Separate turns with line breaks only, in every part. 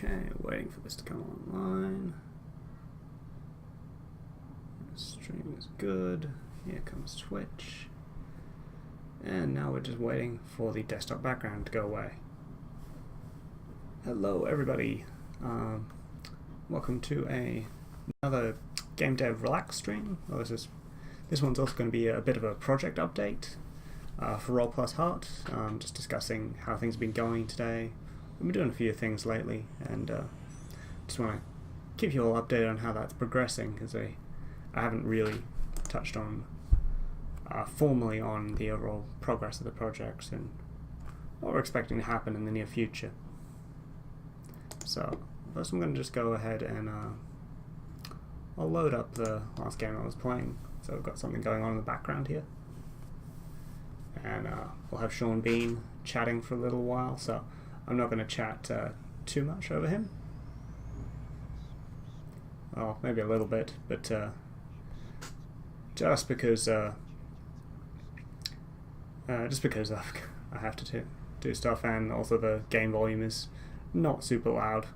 Okay, waiting for this to come online. The stream is good. Here comes Twitch. And now we're just waiting for the desktop background to go away. Hello everybody. Welcome to another GameDev Relax stream. Well, this one's also going to be a bit of a project update for Roll Plus Heart. Just discussing how things have been going today. We've been doing a few things lately, and just want to keep you all updated on how that's progressing, because I haven't really touched on formally on the overall progress of the project and what we're expecting to happen in the near future. So first I'm going to just go ahead and I'll load up the last game I was playing. So we've got something going on in the background here, and we'll have Sean Bean chatting for a little while, so I'm not going to chat too much over him. Well, maybe a little bit, but just because I have to do stuff, and also the game volume is not super loud.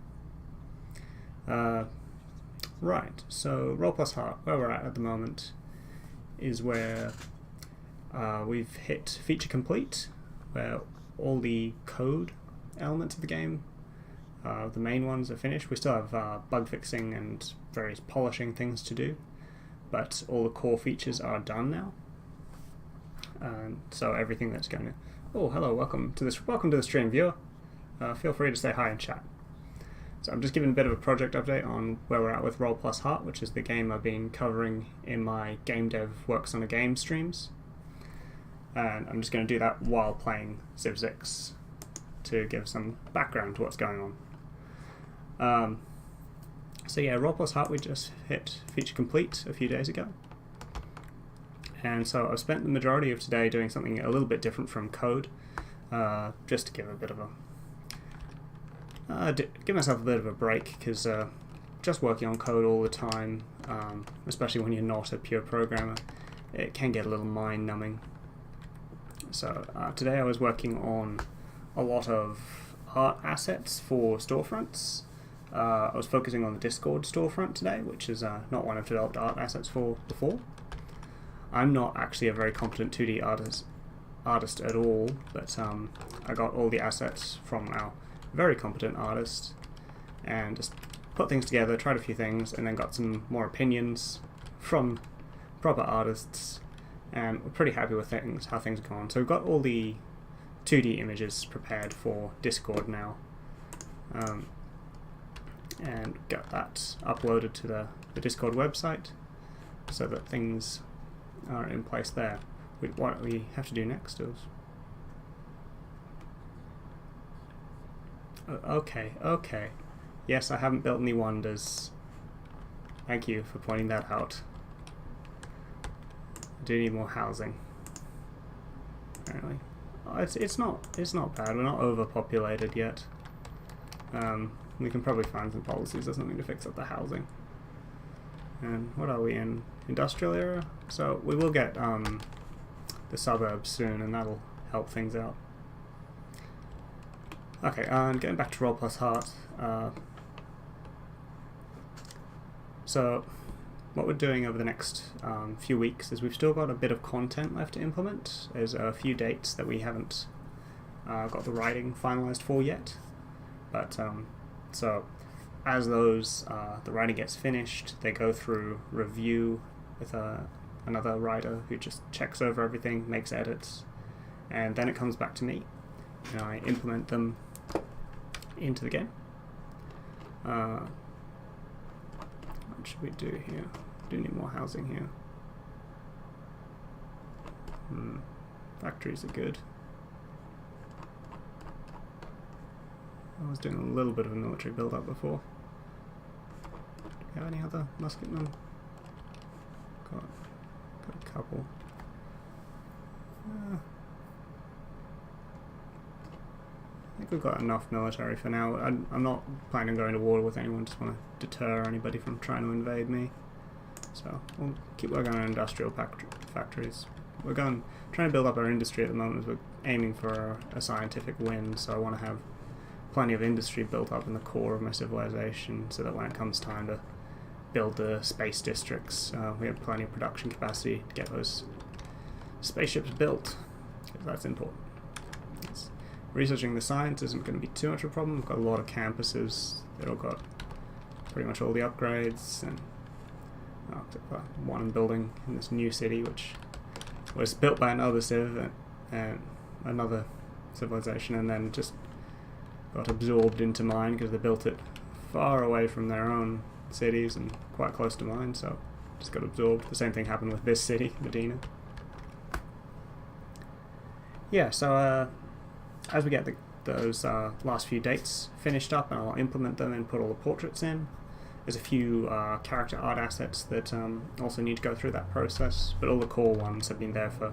Right, so Roll Plus Heart, where we're at the moment, is where we've hit feature complete, where all the code elements of the game, the main ones, are finished. We still have bug fixing and various polishing things to do, but all the core features are done now. And so everything that's going to... Oh, hello, welcome to the stream, viewer. Feel free to say hi and chat. So I'm just giving a bit of a project update on where we're at with Roll Plus Heart, which is the game I've been covering in my GameDev Works on a Game streams. And I'm just going to do that while playing Civ 6 to give some background to what's going on. So yeah, Roll Plus Heart, we just hit feature complete a few days ago. And so I've spent the majority of today doing something a little bit different from code, just to give a bit of a... give myself a bit of a break, because just working on code all the time, especially when you're not a pure programmer, it can get a little mind-numbing. So today I was working on a lot of art assets for storefronts. I was focusing on the Discord storefront today, which is not one I've developed art assets for before. I'm not actually a very competent 2D artist at all, but I got all the assets from our very competent artist and just put things together, tried a few things, and then got some more opinions from proper artists, and we're pretty happy with how things are going. So we've got all the 2D images prepared for Discord now, and got that uploaded to the Discord website so that things are in place there. What we have to do next is... Okay. Yes, I haven't built any wonders. Thank you for pointing that out. I do need more housing, apparently. It's not bad. We're not overpopulated yet. We can probably find some policies or something to fix up the housing. And what are we in? Industrial area? So we will get the suburbs soon, and that'll help things out. Okay, and getting back to Roll Plus Heart. So what we're doing over the next few weeks is we've still got a bit of content left to implement. There's a few dates that we haven't got the writing finalized for yet, but so as those the writing gets finished, they go through review with another writer who just checks over everything, makes edits, and then it comes back to me, and I implement them into the game. What should we do here? Do need more housing here. Factories are good. I was doing a little bit of a military build-up before. Do we have any other musketmen? Got a couple. I think we've got enough military for now. I'm not planning on going to war with anyone, just want to deter anybody from trying to invade me. So we'll keep working on industrial factories. We're trying to build up our industry at the moment. We're aiming for a scientific win, so I want to have plenty of industry built up in the core of my civilization, so that when it comes time to build the space districts, we have plenty of production capacity to get those spaceships built, because that's important. Researching the science isn't going to be too much of a problem. We've got a lot of campuses that all got pretty much all the upgrades, and one building in this new city, which was built by another civ and another civilization, and then just got absorbed into mine because they built it far away from their own cities and quite close to mine, so just got absorbed. The same thing happened with this city, Medina. Yeah, so as we get those last few dates finished up, and I'll implement them and put all the portraits in. There's a few character art assets that also need to go through that process, but all the core ones have been there for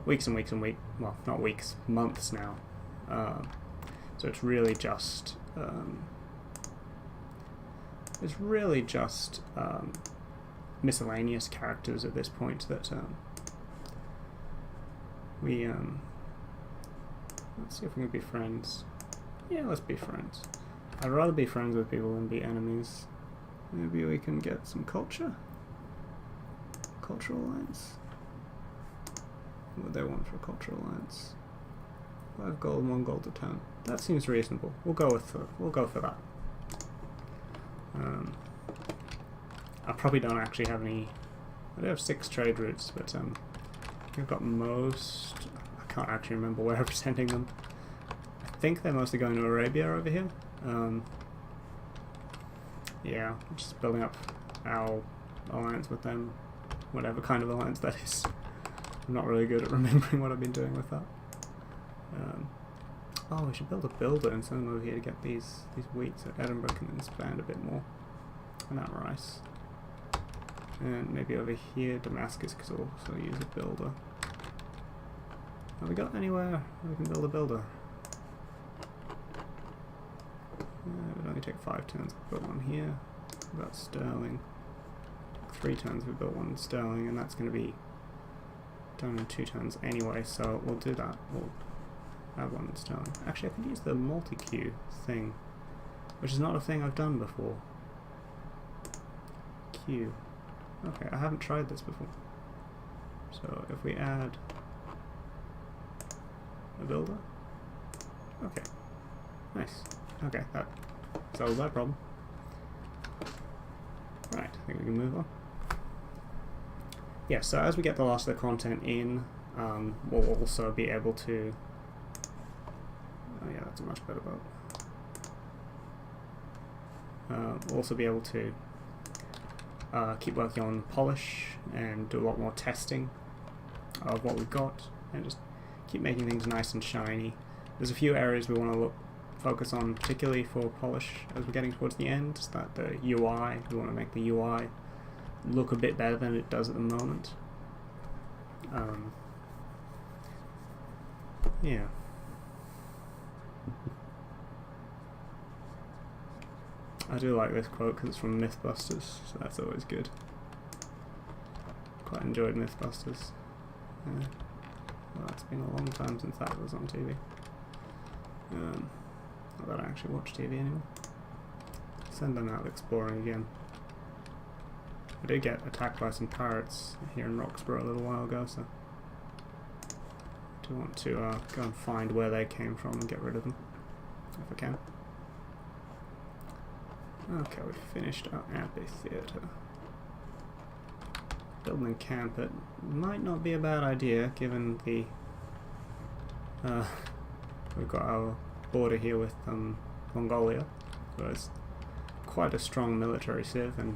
weeks and weeks and weeks. Well, not weeks, months now. So it's really just miscellaneous characters at this point that we let's see if we can be friends. Yeah, let's be friends. I'd rather be friends with people than be enemies. Maybe we can get some culture? Cultural alliance? What would they want for a cultural alliance? 5 gold, 1 gold a turn. That seems reasonable. We'll go for that. I probably don't actually have any. I do have 6 trade routes, but I've got most. I can't actually remember where I'm sending them. I think they're mostly going to Arabia over here. Yeah, just building up our alliance with them, whatever kind of alliance that is. I'm not really good at remembering what I've been doing with that. Oh, we should build a builder and send them over here to get these wheat so Edinburgh can expand a bit more. And that rice. And maybe over here Damascus could also use a builder. Have we got anywhere we can build a builder? It would only take 5 turns to build one here. About sterling. 3 turns we built one in sterling, and that's going to be done in 2 turns anyway, so we'll do that. We'll have one in sterling. Actually, I can use the multi-queue thing, which is not a thing I've done before. Queue. Okay, I haven't tried this before. So if we add a builder. Okay. Nice. Okay, that solves that problem. Right, I think we can move on. Yeah, so as we get the last of the content in, we'll also be able to... Oh yeah, that's a much better boat. We'll also be able to keep working on polish and do a lot more testing of what we've got, and just keep making things nice and shiny. There's a few areas we want to focus on, particularly for polish as we're getting towards the end. Is that the UI? We want to make the UI look a bit better than it does at the moment. Yeah. I do like this quote because it's from Mythbusters, so that's always good. Quite enjoyed Mythbusters. Yeah. Well, it's been a long time since that was on TV. Not that I actually watch TV anymore. Send them out exploring again. I did get attacked by some pirates here in Roxborough a little while ago, so I do want to go and find where they came from and get rid of them, if I can. Okay, we've finished our amphitheatre. Building a camp, it might not be a bad idea, given the we've got our border here with Mongolia, so it's quite a strong military civ, and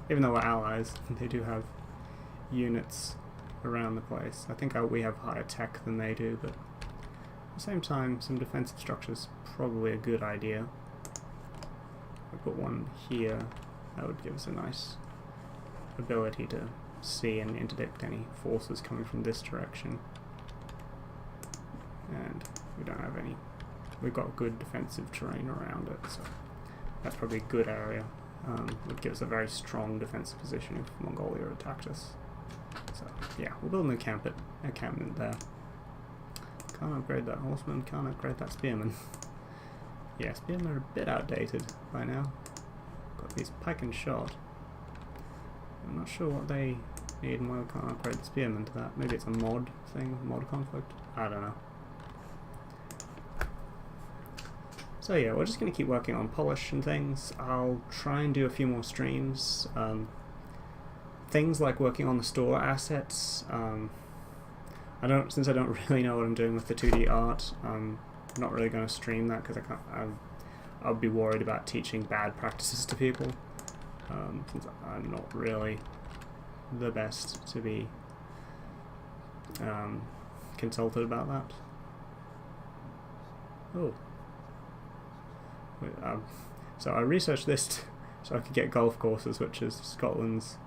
even though we're allies, they do have units around the place. I think we have higher tech than they do, but at the same time, some defensive structure's probably a good idea. If I put one here, that would give us a nice ability to see and interdict any forces coming from this direction. And we don't have any. We've got good defensive terrain around it, so that's probably a good area. Would give us a very strong defensive position if Mongolia attacked us. So yeah, we'll build an encampment there. Can't upgrade that horseman, can't upgrade that spearman. Yeah, spearmen are a bit outdated by now. Got these pike and shot. I'm not sure what they need and why we can't upgrade the spearmen to that. Maybe it's a mod thing, mod conflict? I don't know. So yeah, we're just going to keep working on polish and things. I'll try and do a few more streams. Things like working on the store assets. Since I don't really know what I'm doing with the 2D art, I'm not really going to stream that because I'll be worried about teaching bad practices to people. Since I'm not really the best to be consulted about that. Oh. So I researched this so I could get golf courses, which is Scotland's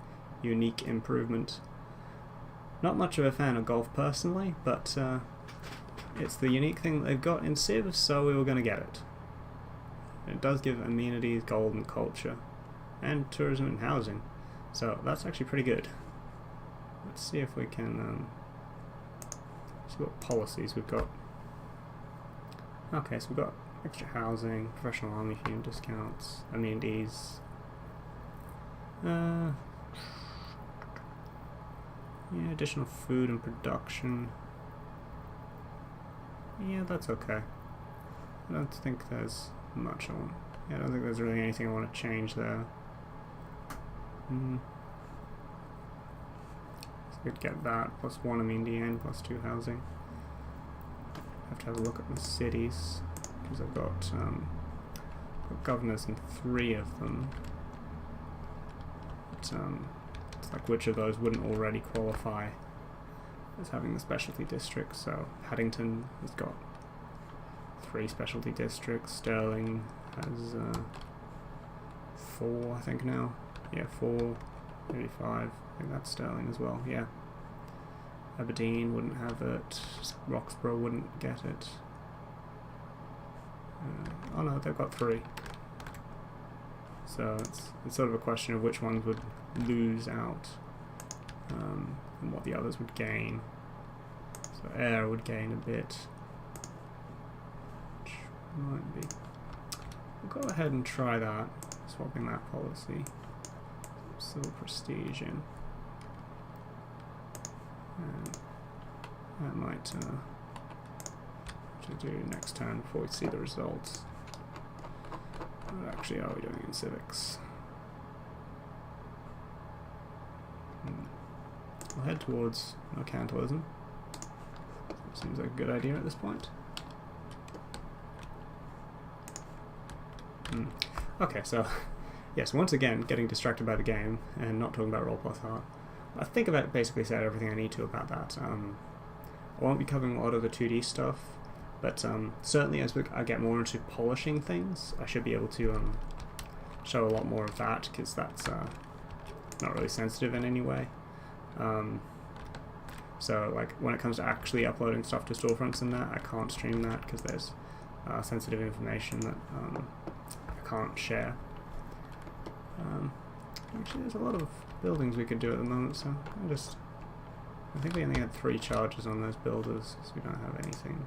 unique improvement. Not much of a fan of golf personally, but it's the unique thing that they've got in Civ, so we were going to get it. It does give amenities, gold and culture, and tourism and housing, so that's actually pretty good. Let's see if we can see what policies we've got. Okay, so we've got extra housing, professional army fume discounts, amenities. Yeah, additional food and production. Yeah, that's okay. I don't think there's much I want. Yeah, I don't think there's really anything I want to change there. So we'd get that, plus 1 amenity and plus 2 housing. Have to have a look at the cities, because I've got governors in 3 of them. But, it's like which of those wouldn't already qualify as having the specialty districts. So Paddington has got 3 specialty districts. Stirling has 4, I think now. Yeah, 4, maybe 5. I think that's Stirling as well. Yeah. Aberdeen wouldn't have it. Roxborough wouldn't get it. Oh no, they've got 3. So it's sort of a question of which ones would lose out and what the others would gain. So Air would gain a bit, which might be. We'll go ahead and try that, swapping that policy. Civil prestige in. And that might to do next turn before we see the results. What actually are we doing in civics? We'll head towards mercantilism. Seems like a good idea at this point. Okay, so yes, once again, getting distracted by the game and not talking about Roll Plus Heart. I think I've basically said everything I need to about that. I won't be covering a lot of the 2D stuff, but certainly as I get more into polishing things, I should be able to show a lot more of that, because that's not really sensitive in any way. So like when it comes to actually uploading stuff to storefronts and that, I can't stream that because there's sensitive information that I can't share. Actually, there's a lot of buildings we could do at the moment, so I think we only had 3 charges on those builders, so we don't have anything.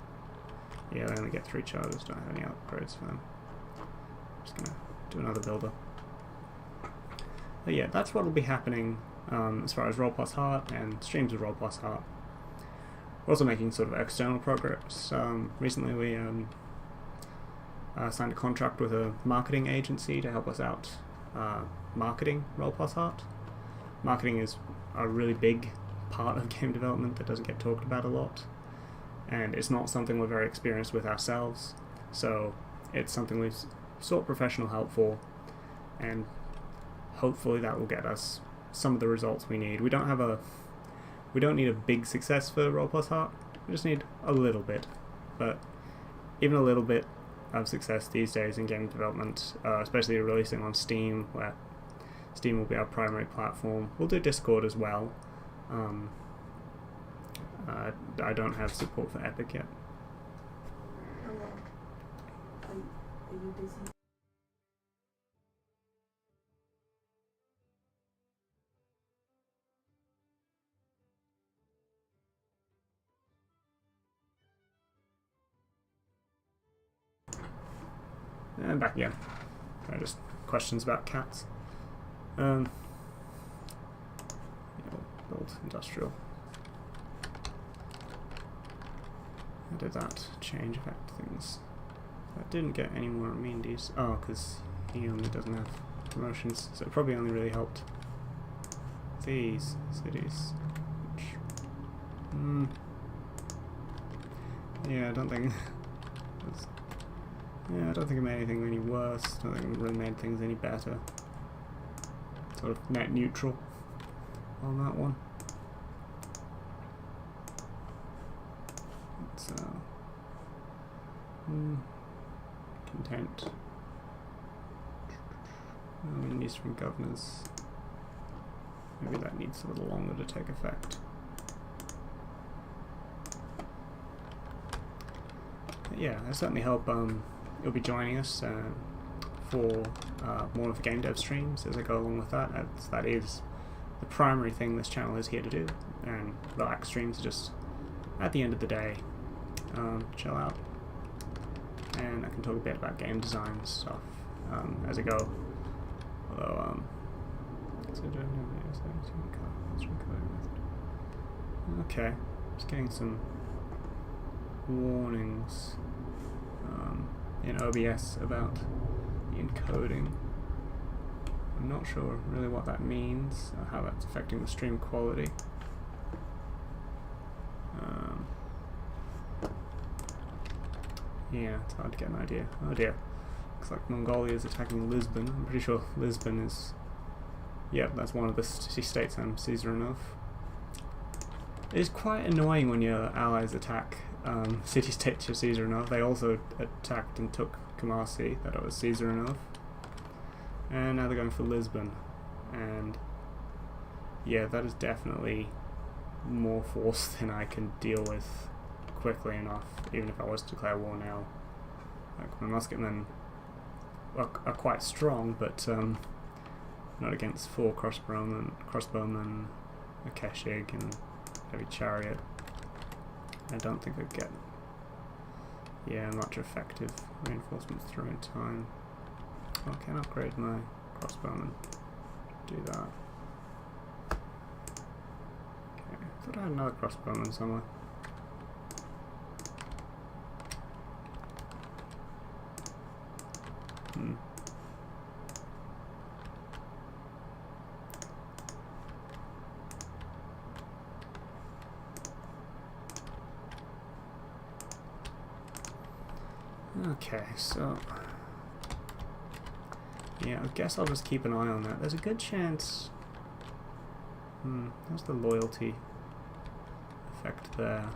Yeah, they only get 3 charges, don't have any upgrades for them. Just gonna do another builder. But yeah, that's what will be happening as far as Roll Plus Heart and streams of Roll Plus Heart. We're also making sort of external progress. Recently we signed a contract with a marketing agency to help us out marketing Roll Plus Heart. Marketing is a really big part of game development that doesn't get talked about a lot, and it's not something we're very experienced with ourselves, so it's something we've sought professional help for, and hopefully that will get us some of the results we need. We don't need a big success for Roll Plus Heart, we just need a little bit, but even a little bit of success these days in game development, especially releasing on Steam, where Steam will be our primary platform. We'll do Discord as well. I don't have support for Epic yet.
Hello. Are you busy?
and back again. Just questions about cats. Yeah, build industrial. How did that change affect things? That didn't get any more amenities. Oh, because he only doesn't have promotions, so it probably only really helped these cities. Which, yeah, I don't think. Yeah, I don't think it made anything any worse. I don't think it really made things any better. Sort of net neutral on that one. It's content. News from governors. Maybe that needs a little longer to take effect. But yeah, I certainly hope you'll be joining us for more of the GameDev streams as I go along with that, as that is the primary thing this channel is here to do, and relax streams are just, at the end of the day, chill out, and I can talk a bit about game design stuff as I go, although, okay, just getting some warnings in OBS about the encoding. I'm not sure really what that means, or how that's affecting the stream quality. Yeah, it's hard to get an idea. Oh dear. Looks like Mongolia is attacking Lisbon. I'm pretty sure Lisbon is... Yep, that's one of the city-states I'm Caesar of. It is quite annoying when your allies attack city-states you're Caesar of. They also attacked and took Kumasi, that I was Caesar of. And now they're going for Lisbon. And yeah, that is definitely more force than I can deal with quickly enough, even if I was to declare war now. Like, my musketmen are quite strong, but not against 4 crossbowmen, a Keshig, and heavy chariot. I don't think I'd get much effective reinforcements through in time. Oh, I can upgrade my crossbowmen. Do that. Okay, I thought I had another crossbowman somewhere. Okay, so yeah, I guess I'll just keep an eye on that. There's a good chance. How's the loyalty effect there?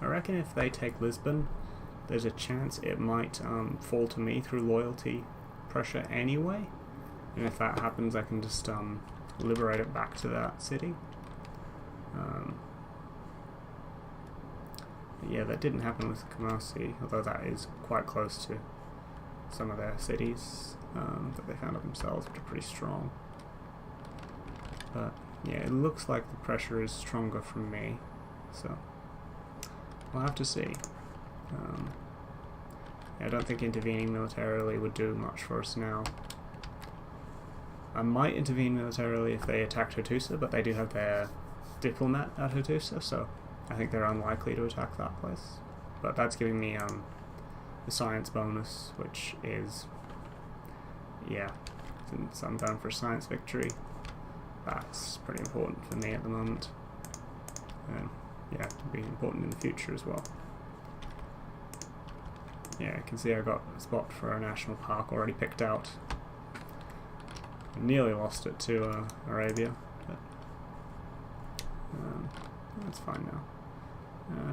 I reckon if they take Lisbon, there's a chance it might fall to me through loyalty pressure anyway. And if that happens, I can just liberate it back to that city. Yeah, that didn't happen with Kumasi, although that is quite close to some of their cities that they found of themselves, which are pretty strong. But yeah, it looks like the pressure is stronger from me, so we'll have to see. Yeah, I don't think intervening militarily would do much for us now. I might intervene militarily if they attacked Hattusa, but they do have their diplomat at Hattusa, so I think they're unlikely to attack that place. But that's giving me the science bonus, which is, yeah, since I'm going for a science victory, that's pretty important for me at the moment. And yeah, it'll be important in the future as well. Yeah, you can see I got a spot for a national park already picked out. I nearly lost it to Arabia, but that's fine now.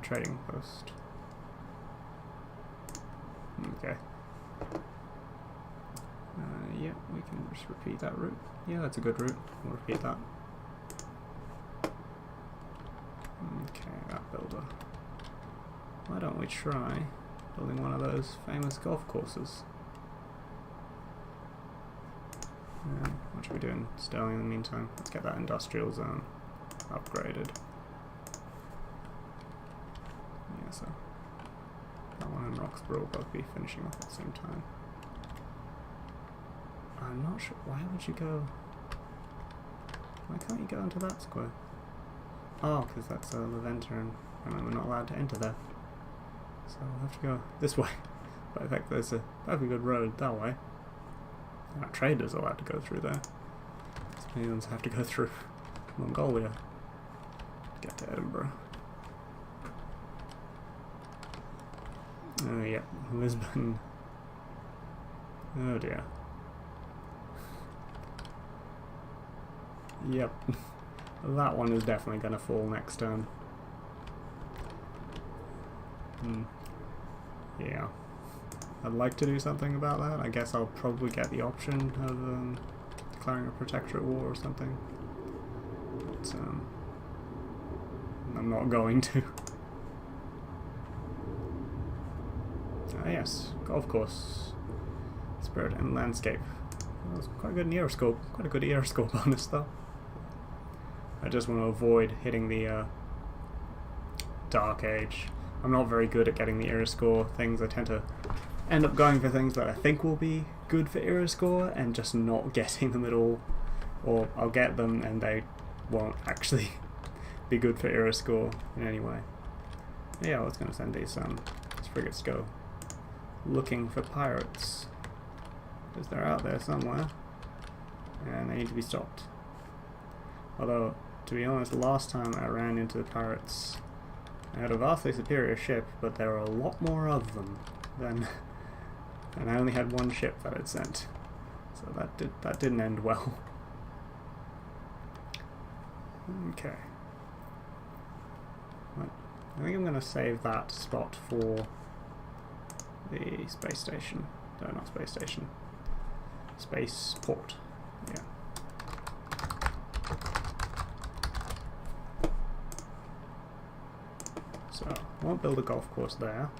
Trading post. Okay. Yeah, we can just repeat that route. Yeah, that's a good route. We'll repeat that. Okay, that builder. Why don't we try building one of those famous golf courses? What should we do in Sterling in the meantime? Let's get that industrial zone upgraded. Yeah, so that one and Roxborough will both be finishing off at the same time. I'm not sure. Why would you go? Why can't you go into that square? Oh, because that's a Leventer and we're not allowed to enter there. So we'll have to go this way. But in fact, there's a perfectly good road that way. Our traders are allowed to go through there. Civilians have to go through Mongolia to get to Edinburgh. Oh yeah, Lisbon. Oh dear. Yep. That one is definitely going to fall next turn. Yeah. I'd like to do something about that. I guess I'll probably get the option of declaring a protectorate war or something. But I'm not going to. Ah yes, golf course. Spirit and landscape. That was quite good in Aeroscope. Quite a good Aeroscope bonus though. I just want to avoid hitting the Dark Age. I'm not very good at getting the era score things. I tend to end up going for things that I think will be good for era score and just not getting them at all. Or I'll get them and they won't actually be good for era score in any way. Yeah, I was going to send these frigates to go looking for pirates. Because they're out there somewhere. And they need to be stopped. Although, to be honest, last time I ran into the pirates, I had a vastly superior ship, but there were a lot more of them than, and I only had one ship that I'd sent, so that didn't end well. Okay, well, I think I'm going to save that spot for the space station. No, not space station. Space port. Yeah. So, I won't build a golf course there.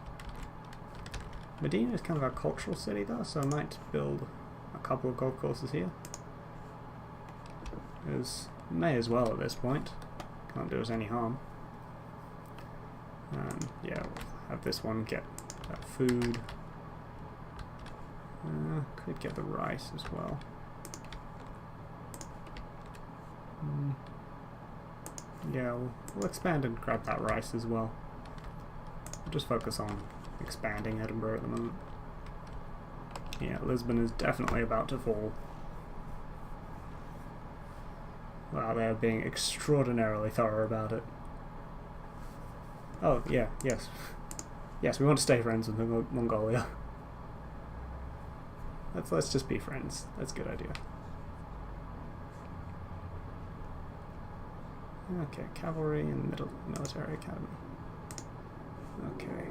Medina is kind of a cultural city though, so I might build a couple of golf courses here. May as well at this point. Can't do us any harm. Yeah, we'll have this one get that food. Could get the rice as well. Yeah, we'll expand and grab that rice as well. We'll just focus on expanding Edinburgh at the moment. Yeah, Lisbon is definitely about to fall. Wow, they're being extraordinarily thorough about it. Oh, yeah, yes. Yes, we want to stay friends with Mongolia. Let's just be friends. That's a good idea. Okay, cavalry and military academy. Okay.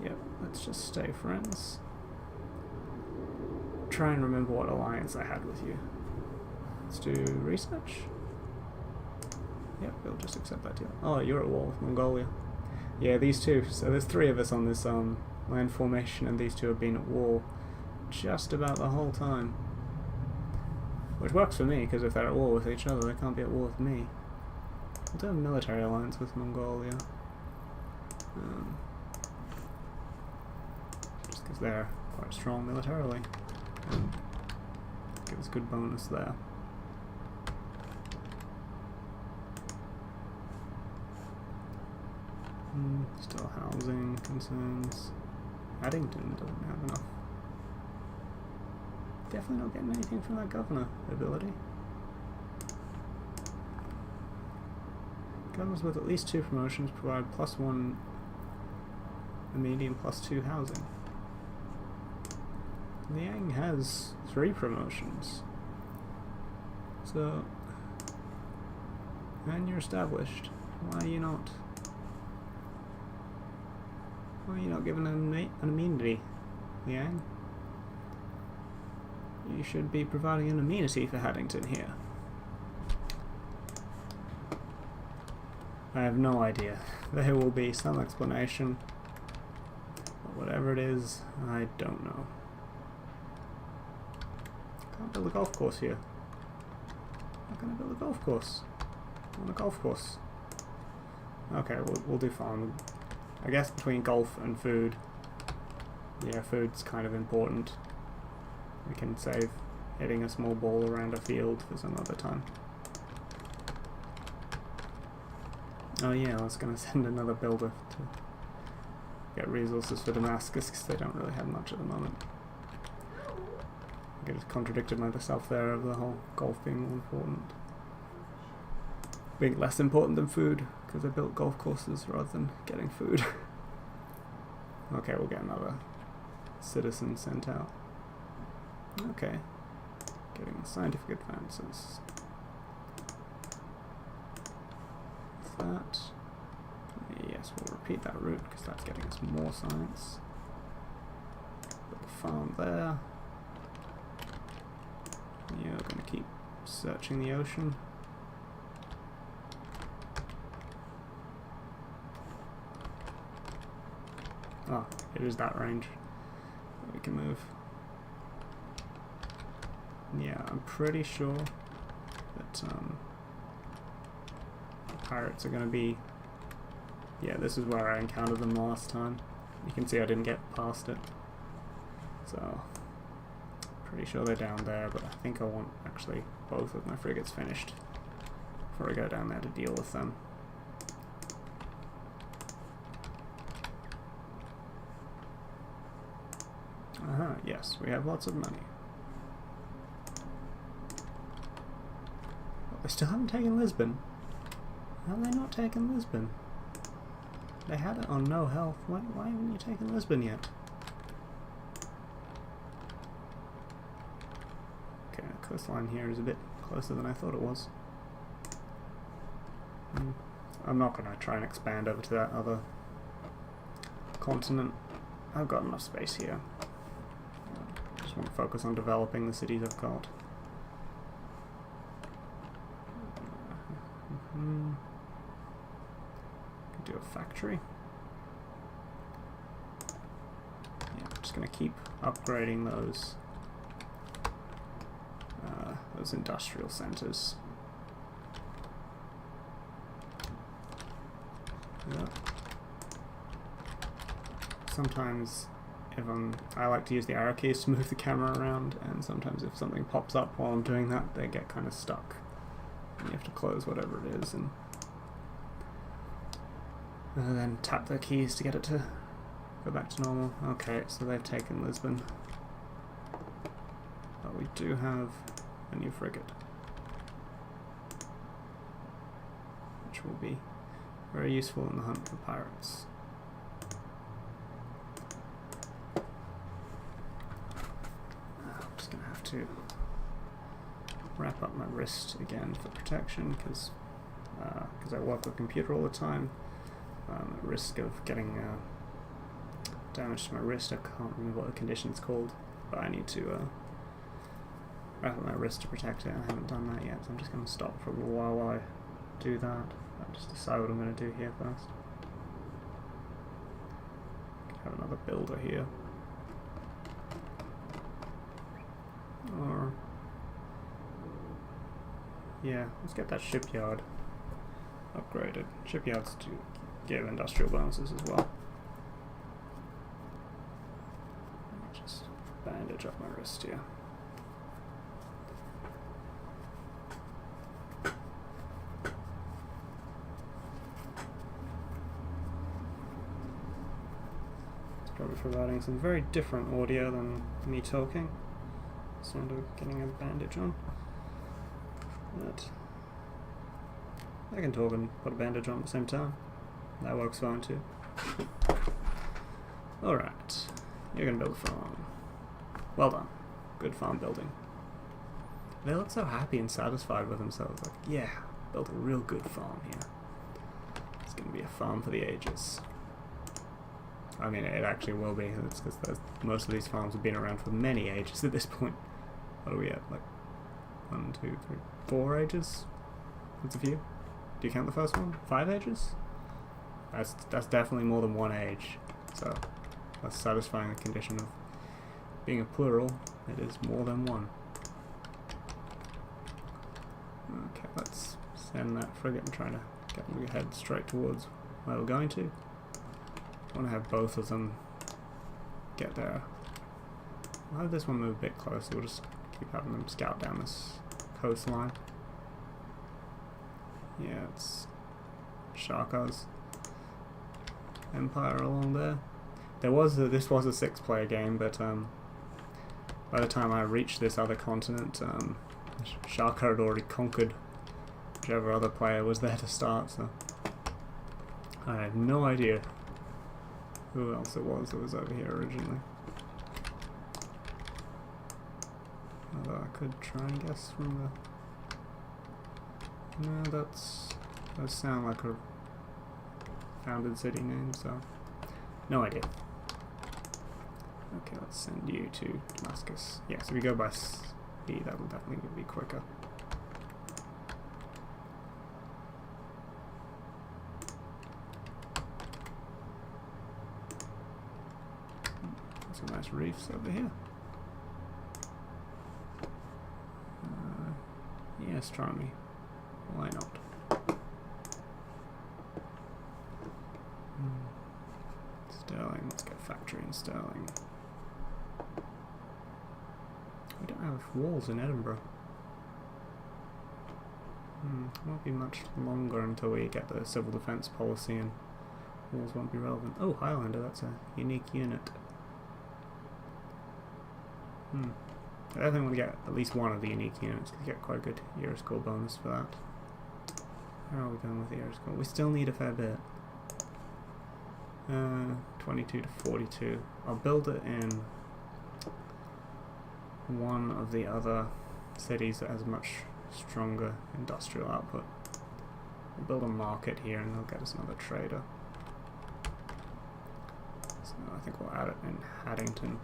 Yep, let's just stay friends. Try and remember what alliance I had with you. Let's do research. Yep, we'll just accept that deal. Oh, you're at war with Mongolia. Yeah, these two. So there's three of us on this land formation, and these two have been at war just about the whole time. Which works for me, because if they're at war with each other, they can't be at war with me. We'll do a military alliance with Mongolia. Just because they're quite strong militarily. And give us a good bonus there. Still housing concerns. Addington doesn't have enough. Definitely not getting anything from that governor ability. Governors with at least 2 promotions provide +1 immediate and +2 housing. Liang has 3 promotions. So, and you're established. Why are you not? Why are you not given an immunity, Liang? You should be providing an amenity for Haddington here. I have no idea. There will be some explanation. But whatever it is, I don't know. Can't build a golf course here. How can I build a golf course? I want a golf course. Okay, we'll do farm. I guess between golf and food, yeah, food's kind of important. We can save hitting a small ball around a field for some other time. Oh yeah, I was going to send another builder to get resources for Damascus because they don't really have much at the moment. I just contradicted myself there of the whole golf being more important. Being less important than food because I built golf courses rather than getting food. Okay, we'll get another citizen sent out. Okay, getting scientific advances. That. Yes, we'll repeat that route because that's getting us more science. Build a farm there. Yeah, we're going to keep searching the ocean. Oh, it is that range that we can move. Yeah, I'm pretty sure that pirates are going to be... Yeah, this is where I encountered them last time. You can see I didn't get past it. So, pretty sure they're down there, but I think I want actually both of my frigates finished before I go down there to deal with them. Yes, we have lots of money. Oh, they still haven't taken Lisbon. How have they not taken Lisbon? They had it on no health. Why haven't you taken Lisbon yet? Okay, the coastline here is a bit closer than I thought it was. I'm not going to try and expand over to that other continent. I've got enough space here. I just want to focus on developing the cities I've got. Could do a factory. Yeah, I'm just going to keep upgrading those industrial centers. Yeah. Sometimes if I like to use the arrow keys to move the camera around, and sometimes if something pops up while I'm doing that, they get kind of stuck. And you have to close whatever it is and then tap the keys to get it to go back to normal. Okay, so they've taken Lisbon. But we do have a new frigate, which will be very useful in the hunt for pirates. I'm just going to have to wrap up my wrist again for protection because I work with a computer all the time. I'm at risk of getting damage to my wrist. I can't remember what the condition's called, but I need to wrap up my wrist to protect it. I haven't done that yet, so I'm just going to stop for a little while I do that. I'll just decide what I'm going to do here first. Have another builder here. Or... yeah, let's get that shipyard upgraded. Shipyards do give industrial bonuses as well. Let me just bandage up my wrist here. Probably providing some very different audio than me talking. Sound of getting a bandage on. But I can talk and put a bandage on at the same time. That works fine too. Alright, you're gonna build a farm. Well done. Good farm building. They look so happy and satisfied with themselves. Like, yeah, built a real good farm here. It's gonna be a farm for the ages. I mean, it actually will be. It's because most of these farms have been around for many ages at this point. What are we at? Like 1, 2, 3, 4 ages? That's a few. Do you count the first one? 5 ages? That's definitely more than 1 age. So that's satisfying the condition of being a plural. It is more than 1. Okay, let's send that frigate and try to get them to head straight towards where we're going to. want to have both of them get there. I'll have this one move a bit closer. We'll just keep having them scout down this coastline. Yeah, it's Shaka's empire along there. This was a 6-player game, but by the time I reached this other continent, Shaka had already conquered whichever other player was there to start, so I have no idea who else it was that was over here originally. Although I could try and guess from the... No, those sound like a founded city name, so no idea. Okay, let's send you to Damascus. Yeah, so if we go by speed, that'll definitely be quicker. Some nice reefs over here. Yes, try me. Why not? Sterling, let's get a factory in Sterling. We don't have walls in Edinburgh. Won't be much longer until we get the civil defence policy and walls won't be relevant. Oh, Highlander, that's a unique unit. I definitely want to get at least one of the unique units to get quite a good year score bonus for that. How are we going with the year score? We still need a fair bit. 22 to 42. I'll build it in one of the other cities that has much stronger industrial output. We'll build a market here and they'll get us another trader. So I think we'll add it in Haddington.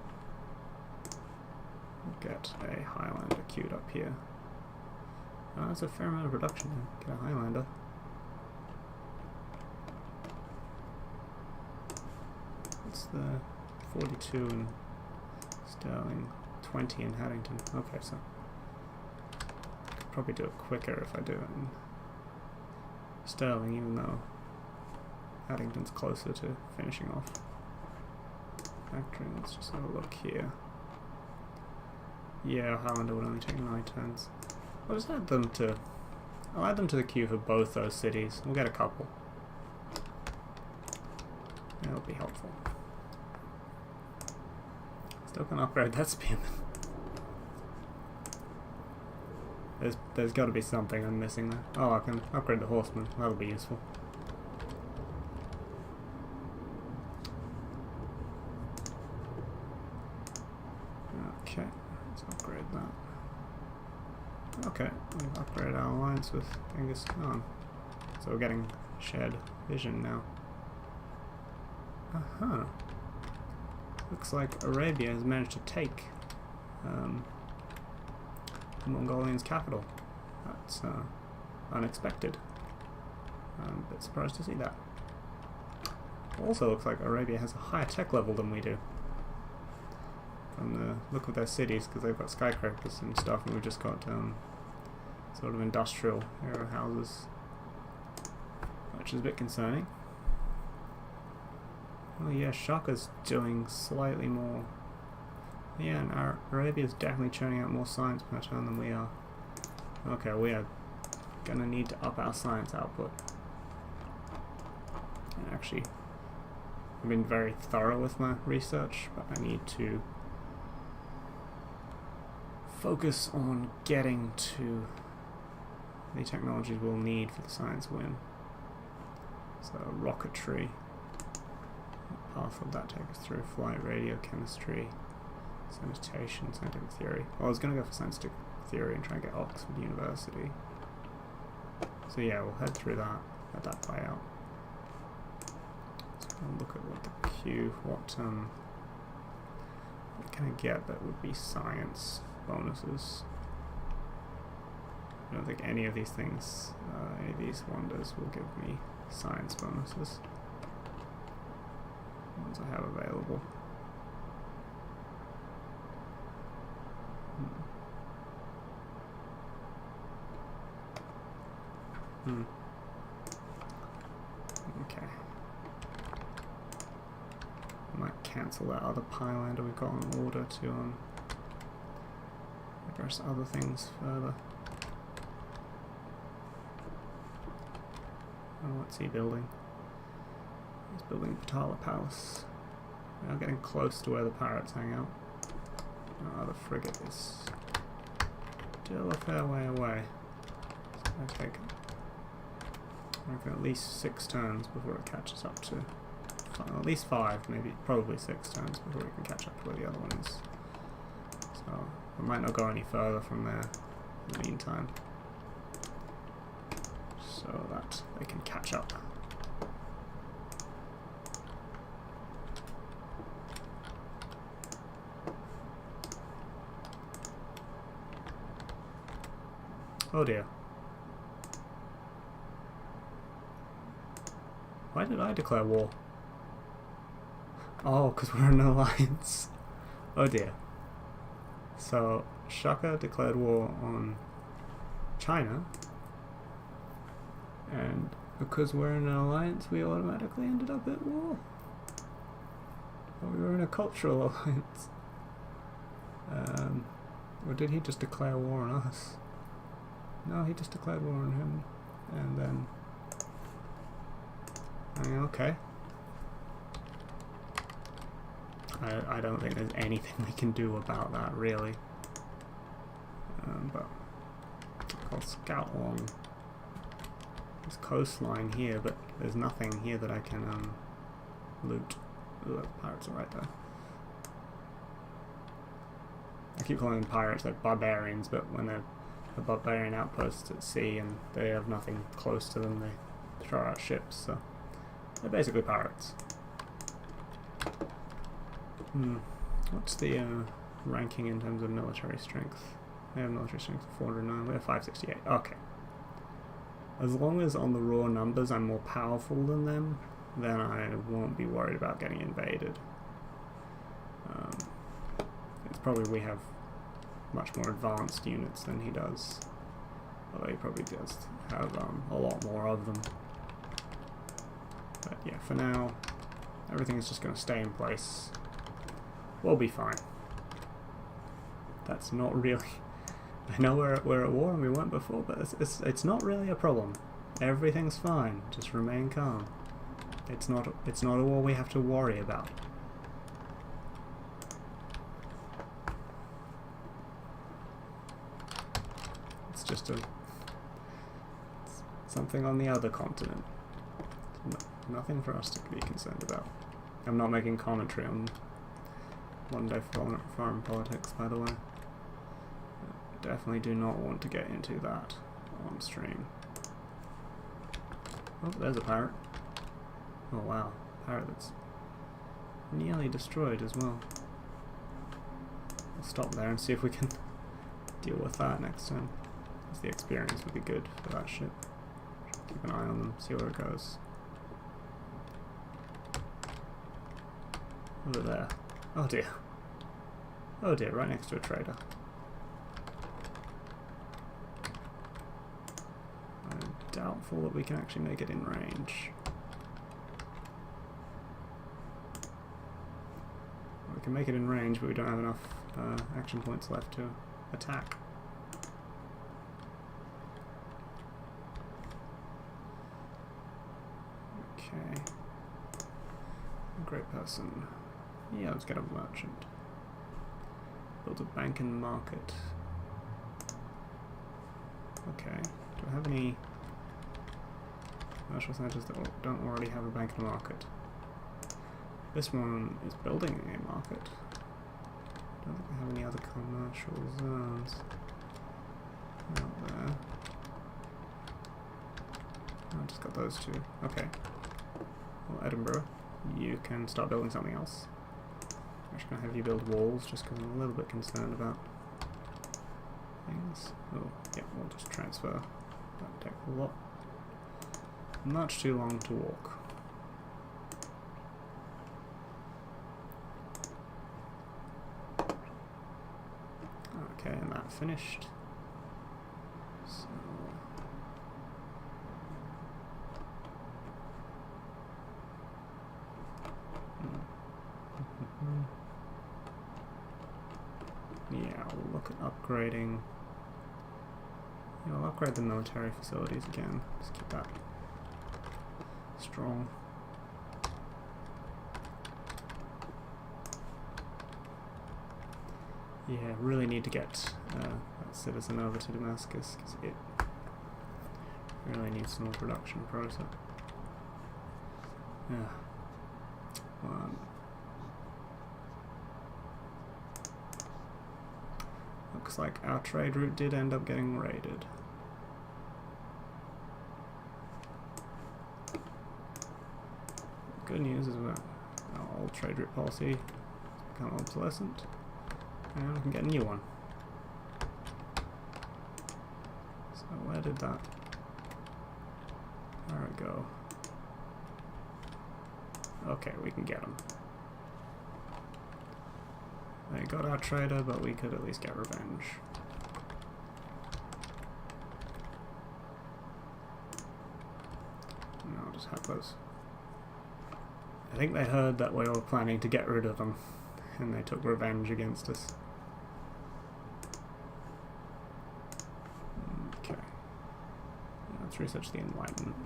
We'll get a Highlander queued up here. That's a fair amount of production here. Get a Highlander. What's the 42 in Sterling, 20 in Haddington? Okay, so could probably do it quicker if I do it in Sterling, even though Haddington's closer to finishing off. Factory, let's just have a look here. Yeah, Highlander would only take 9 turns. I'll just add them to... I'll add them to the queue for both those cities. We'll get a couple. That'll be helpful. Still can upgrade that spearman. There's got to be something I'm missing there. Oh, I can upgrade the horseman. That'll be useful. Okay, let's upgrade that. Okay, we've upgraded our alliance with Genghis Khan. So we're getting shared vision now. Uh-huh. Looks like Arabia has managed to take the Mongolians' capital. That's unexpected. I'm a bit surprised to see that. Also looks like Arabia has a higher tech level than we do. From the look of their cities, because they've got skyscrapers and stuff, and we've just got sort of industrial era houses, which is a bit concerning. Oh yeah, Shaka's doing slightly more. Yeah, and Arabia's definitely churning out more science per turn than we are. Okay, we are gonna need to up our science output. And actually, I've been very thorough with my research, but I need to focus on getting to the technologies we'll need for the science win. So rocketry. What path would that take us through? Flight, radiochemistry, sanitation, scientific theory. Well, I was going to go for scientific theory and try and get Oxford University. So yeah, we'll head through that, let that play out. So we'll look at what the queue, what can I get that would be science bonuses. I don't think any of these things, any of these wonders will give me science bonuses. Ones I have available. Okay. cancel that other Pylander we've got in order to address other things further. Oh, what's he building? He's building Patala Palace. We are getting close to where the pirates hang out. Oh, the frigate is still a fair way away. It's going to take, I reckon, at least 6 turns before it catches up to... at least 5, maybe, probably 6 turns before we can catch up to where the other one is. So, we might not go any further from there in the meantime, so that they can catch up. Oh dear. Why did I declare war? Oh, because we're in an alliance. Oh dear. So, Shaka declared war on China, and because we're in an alliance, we automatically ended up at war. Well, we were in a cultural alliance. Or did he just declare war on us? No, he just declared war on him, and then... okay. I don't think there's anything we can do about that, really. But I'll scout along this coastline here, but there's nothing here that I can loot. Ooh, the pirates are right there. I keep calling them pirates, they're barbarians, but when they're a barbarian outpost at sea and they have nothing close to them, they throw out ships, so they're basically pirates. What's the ranking in terms of military strength? They have military strength of 409, we have 568. Okay. As long as on the raw numbers I'm more powerful than them, then I won't be worried about getting invaded. It's probably we have much more advanced units than he does. Although he probably does have a lot more of them. But yeah, for now, everything is just going to stay in place. We'll be fine. That's not really... I know we're at war and we weren't before, but it's not really a problem. Everything's fine. Just remain calm. It's not a war we have to worry about. It's just something on the other continent. Nothing for us to be concerned about. I'm not making commentary on one-day foreign politics, by the way. I definitely do not want to get into that on stream. Oh, there's a pirate. Oh wow, pirate that's nearly destroyed as well. We'll stop there and see if we can deal with that next time. Because the experience would be good for that ship. Keep an eye on them, see where it goes. Over there. Oh dear. Oh dear, right next to a trader. I'm doubtful that we can actually make it in range. We can make it in range, but we don't have enough action points left to attack. Okay. Great person. Yeah, let's get a merchant. Build a bank and market. Okay. Do I have any commercial centers that don't already have a bank and market? This one is building a market. Don't think I have any other commercial zones out there. Oh, I just got those two. Okay. Well, Edinburgh, you can start building something else. I'm just going to have you build walls just because I'm a little bit concerned about things. Oh, yeah, we'll just transfer. That'll take a lot. Much too long to walk. Okay, and that finished. So... Yeah, I'll look at upgrading. Yeah, I'll upgrade the military facilities again. Just keep that strong. Yeah, really need to get that citizen over to Damascus because it really needs some more production process. Yeah. Looks like our trade route did end up getting raided. Good news is that our old trade route policy has become obsolescent, and we can get a new one. So where did that? Where it go? Okay, we can get them. They got our trader, but we could at least get revenge. And I'll just have those. I think they heard that we were planning to get rid of them, and they took revenge against us. Okay. Let's research the Enlightenment.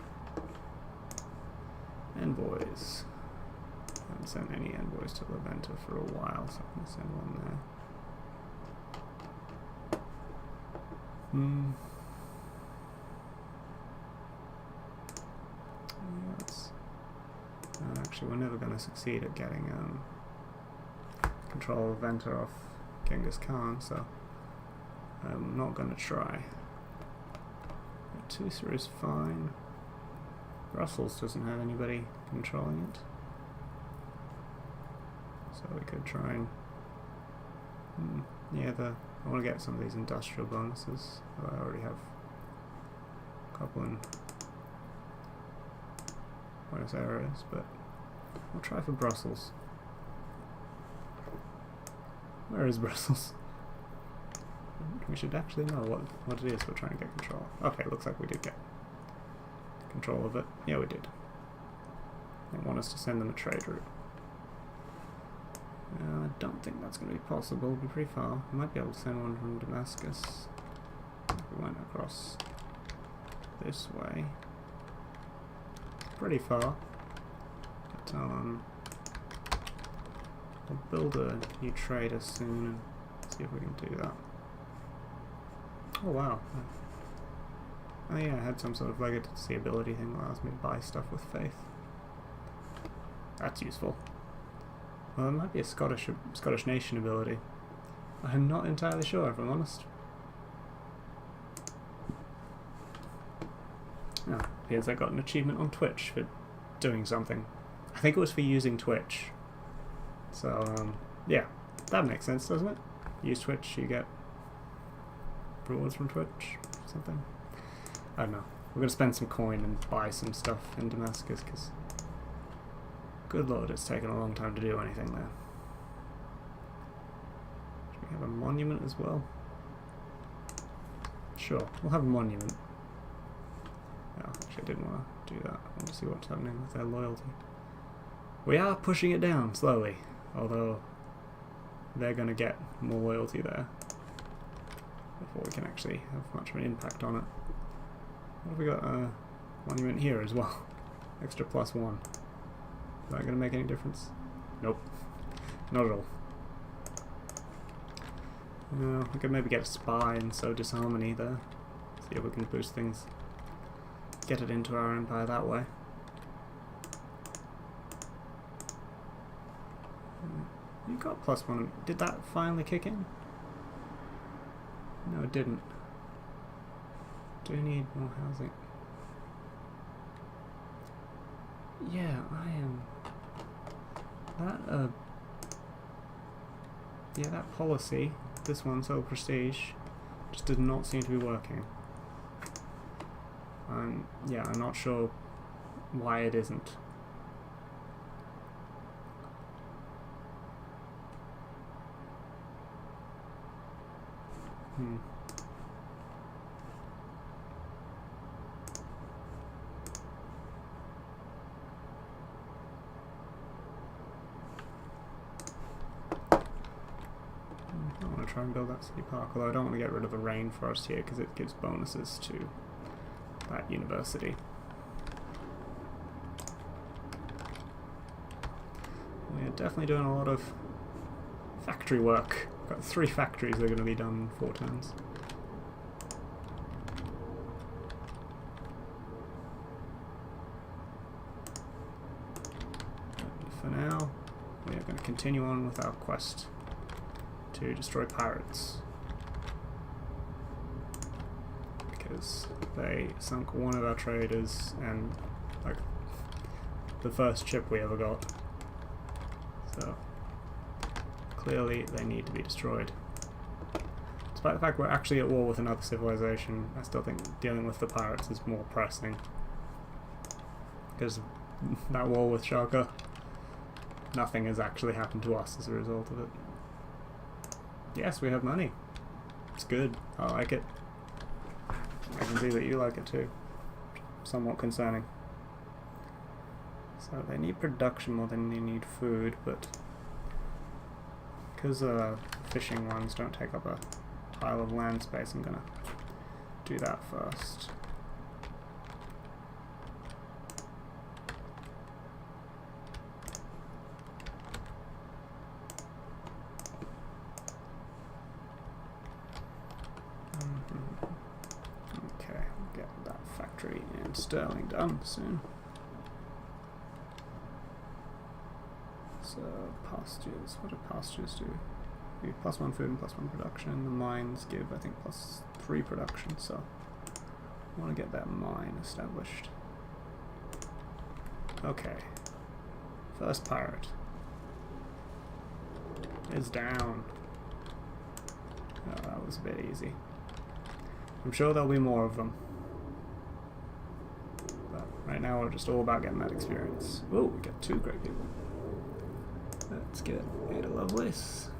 Envoys. I haven't sent any envoys to Leventa for a while, so I'm going to send one there. Yeah, that's... actually, we're never going to succeed at getting control of Leventa off Genghis Khan, so I'm not going to try. Tusa is fine. Brussels doesn't have anybody controlling it. So we could try and... yeah, I want to get some of these industrial bonuses. I already have a couple in Buenos Aires, but I'll try for Brussels. Where is Brussels? We should actually know what it is we're trying to get control of. Okay, looks like we did get control of it. Yeah, we did. They want us to send them a trade route. I don't think that's going to be possible. It'll be pretty far. I might be able to send one from Damascus. If we went across this way. Pretty far. But I'll build a new trader soon and see if we can do that. Oh wow. Oh yeah, I had some sort of legacy ability thing that allows me to buy stuff with faith. That's useful. Well, it might be a Scottish nation ability. I'm not entirely sure, if I'm honest. Oh, appears I got an achievement on Twitch for doing something. I think it was for using Twitch. So, yeah, that makes sense, doesn't it? Use Twitch, you get rewards from Twitch, something. I don't know. We're gonna spend some coin and buy some stuff in Damascus, because good lord, it's taken a long time to do anything there. Should we have a monument as well? Sure, we'll have a monument. Oh, actually I didn't want to do that. I want to see what's happening with their loyalty. We are pushing it down slowly, although they're going to get more loyalty there before we can actually have much of an impact on it. What have we got? A monument here as well. Extra +1. Is that going to make any difference? Nope. Not at all. We could maybe get a spy and sow disharmony there. See if we can boost things. Get it into our empire that way. You got +1. Did that finally kick in? No, it didn't. Do we need more housing? Yeah, I am. That, yeah, that policy, this one, so prestige, just did not seem to be working. Yeah, I'm not sure why it isn't. I want to try and build that city park, although I don't want to get rid of the rainforest here because it gives bonuses to that university. We're definitely doing a lot of factory work. Got 3 factories that are going to be done in 4 turns. And for now, we are going to continue on with our quest to destroy pirates. Because they sunk one of our traders and like the first chip we ever got. So clearly they need to be destroyed. Despite the fact we're actually at war with another civilization, I still think dealing with the pirates is more pressing. Because that war with Shaka, nothing has actually happened to us as a result of it. Yes, we have money. It's good. I like it. I can see that you like it too. Somewhat concerning. So they need production more than they need food, but because fishing ones don't take up a pile of land space, I'm gonna do that first. Okay, get that factory in Sterling done soon. So pastures, what do pastures do? We give +1 food and +1 production. The mines give, I think, +3 production, so I want to get that mine established. Okay. First pirate is down. Oh, that was a bit easy. I'm sure there'll be more of them. But right now we're just all about getting that experience. Oh, we got 2 great people. Let's get Ada Lovelace.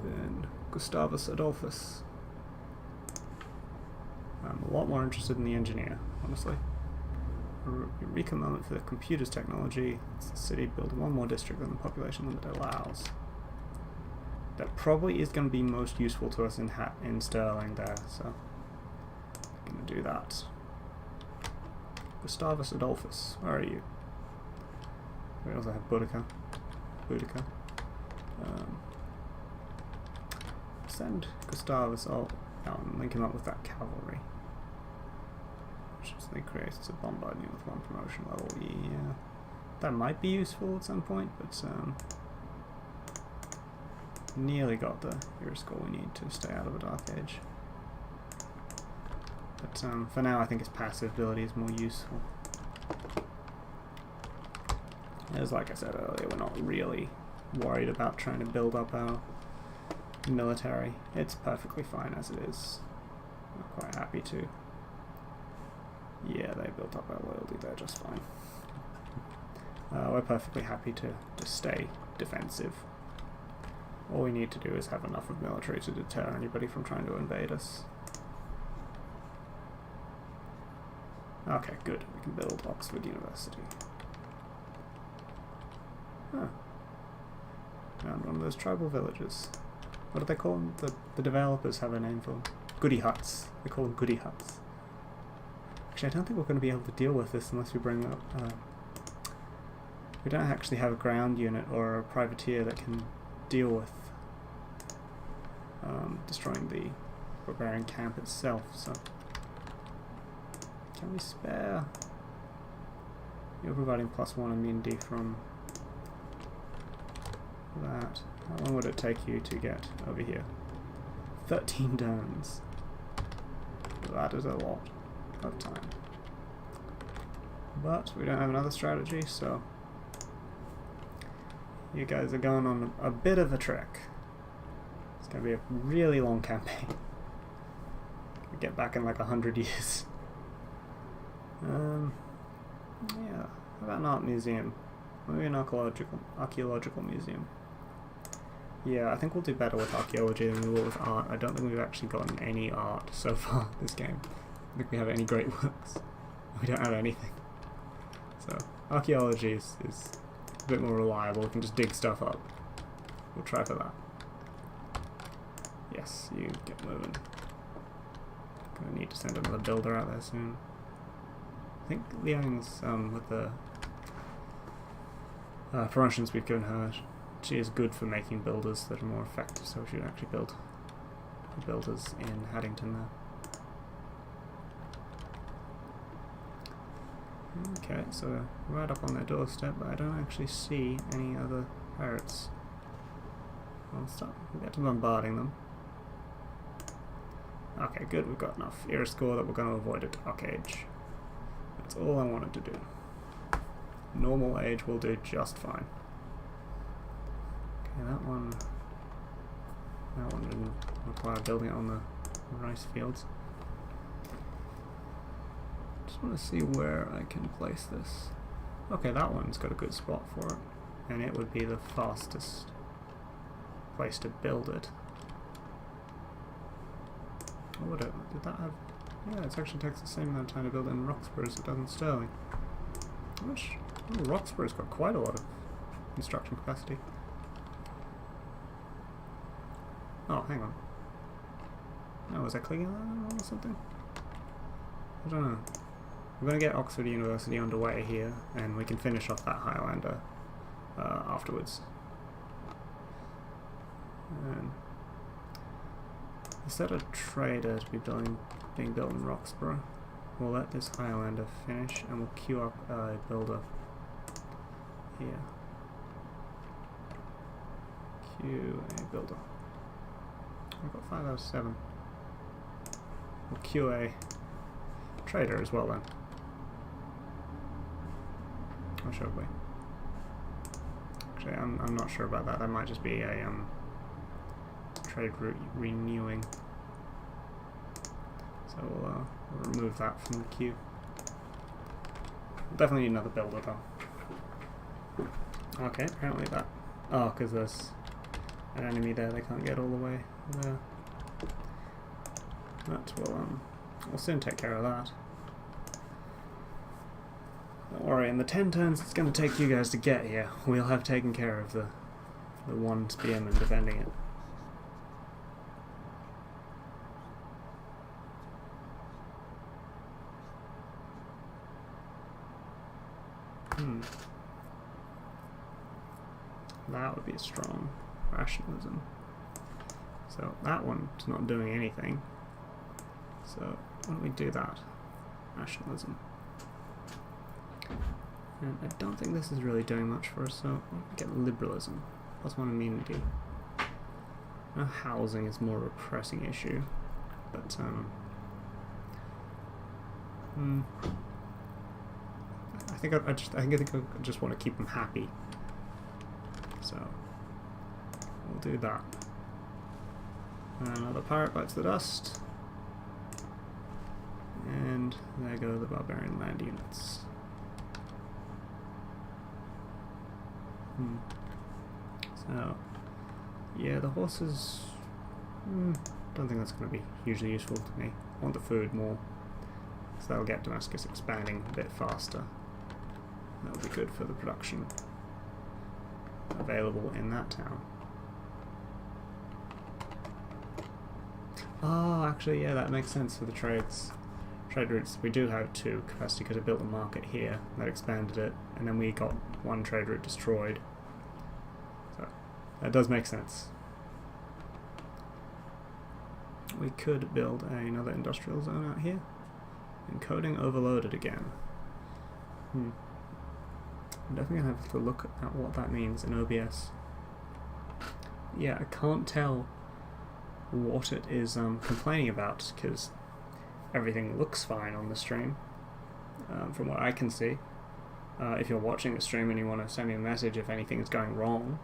Then Gustavus Adolphus. I'm a lot more interested in the engineer, honestly. Eureka moment for the computer's technology. It's the city building 1 more district than the population limit allows. That probably is going to be most useful to us in Sterling there, so I'm going to do that. Gustavus Adolphus, where are you? We also have Boudica. Send Gustavus out and link him up with that cavalry. Which just creates a bombardment with 1 promotion level. Yeah, that might be useful at some point, but nearly got the hero score we need to stay out of a Dark Age. But for now I think his passive ability is more useful. As like I said earlier, we're not really worried about trying to build up our military. It's perfectly fine as it is. We're quite happy to. Yeah, they built up our loyalty there just fine. We're perfectly happy to stay defensive. All we need to do is have enough of military to deter anybody from trying to invade us. Okay, good. We can build Oxford University. Huh. Found one of those tribal villages. What do they call them? The developers have a name for them. Goody huts. They call them goody huts. Actually, I don't think we're going to be able to deal with this unless we bring up... we don't actually have a ground unit or a privateer that can deal with destroying the barbarian camp itself, so... Can we spare... You're providing +1 immunity from that. How long would it take you to get over here? 13 turns. That is a lot of time. But we don't have another strategy, so you guys are going on a bit of a trek. It's going to be a really long campaign. We get back in like 100 years. Yeah, how about an art museum? Maybe an archaeological museum. Yeah, I think we'll do better with archaeology than we will with art. I don't think we've actually gotten any art so far this game. I don't think we have any great works. We don't have anything. So, archaeology is a bit more reliable. We can just dig stuff up. We'll try for that. Yes, you get moving. Gonna need to send another builder out there soon. I think Liang's with the promotions we've given her, she is good for making builders that are more effective, so we should actually build builders in Haddington there. Okay, so right up on their doorstep, but I don't actually see any other pirates. We'll get to bombarding them. Okay, good, we've got enough era score that we're going to avoid a dark age. That's all I wanted to do. Normal age will do just fine. Okay, that one didn't require building it on the rice fields. Just want to see where I can place this. Okay, that one's got a good spot for it, and it would be the fastest place to build it. What would it? Did that have? Yeah, it actually takes the same amount of time to build it in Roxburgh as it does in Stirling. Which, oh, Roxburgh's got quite a lot of construction capacity. Oh, hang on. No, was I clicking on that or something? I don't know. We're going to get Oxford University underway here, and we can finish off that Highlander afterwards. And instead of trader to be being built in Roxburgh, we'll let this Highlander finish, and we'll queue up a builder here. Queue a builder. I've got 5 out of 7. We'll queue a trader as well then. Or should we? Actually, I'm not sure about that. That might just be a trade route renewing. So we'll remove that from the queue. We'll definitely need another builder though. Okay, apparently that. Oh, because there's an enemy there. They can't get all the way there. That we'll soon take care of that. Don't worry, in the 10 turns it's going to take you guys to get here, we'll have taken care of the one spearman defending it. That would be a strong rationalism. So that one's not doing anything. So why don't we do that? Rationalism. And I don't think this is really doing much for us, so we'll get liberalism. +1 immunity. Now housing is more of a pressing issue, but I think I just want to keep them happy. So we'll do that. Another pirate bites the dust. And there go the barbarian land units. So, yeah, the horses, don't think that's going to be hugely useful to me. I want the food more, so that'll get Damascus expanding a bit faster. That'll be good for the production available in that town. Oh, actually, yeah, that makes sense for the trade routes. We do have 2 capacity because I built a market here that expanded it, and then we got 1 trade route destroyed. So that does make sense. We could build another industrial zone out here. Encoding overloaded again. I'm definitely gonna have to look at what that means in OBS. Yeah, I can't tell what it is complaining about because everything looks fine on the stream from what I can see. If you're watching the stream and you want to send me a message if anything is going wrong,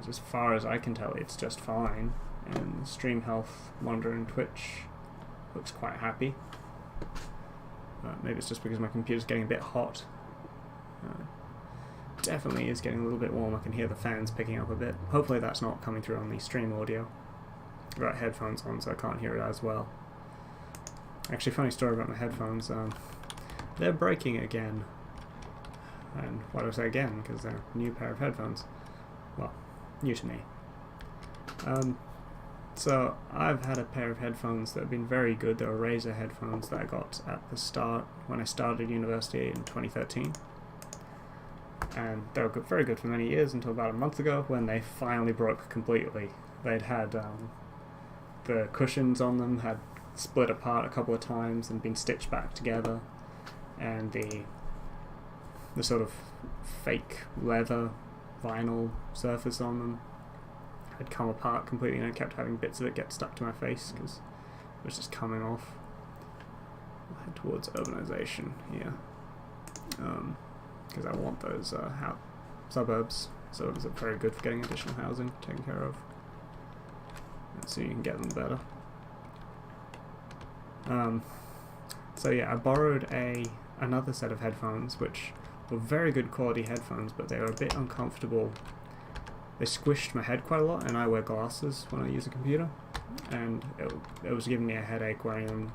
as far as I can tell it's just fine, and the stream health monitor in Twitch looks quite happy. Maybe it's just because my computer's getting a bit hot. Definitely is getting a little bit warm. I can hear the fans picking up a bit. Hopefully that's not coming through on the stream audio. I've got headphones on so I can't hear it as well. Actually, funny story about my headphones. They're breaking again. And why do I say again? Because they're a new pair of headphones. Well, new to me. So I've had a pair of headphones that have been very good. They were Razer headphones that I got at the start when I started university in 2013. And they were very good for many years until about a month ago when they finally broke completely. They'd had the cushions on them had split apart a couple of times and been stitched back together, and the sort of fake leather vinyl surface on them had come apart completely, and I kept having bits of it get stuck to my face because it was just coming off. I'll head towards urbanization here, because I want those suburbs. Suburbs are very good for getting additional housing taken care of, and so you can get them better. So yeah, I borrowed another set of headphones, which were very good quality headphones, but they were a bit uncomfortable. They squished my head quite a lot, and I wear glasses when I use a computer, and it was giving me a headache wearing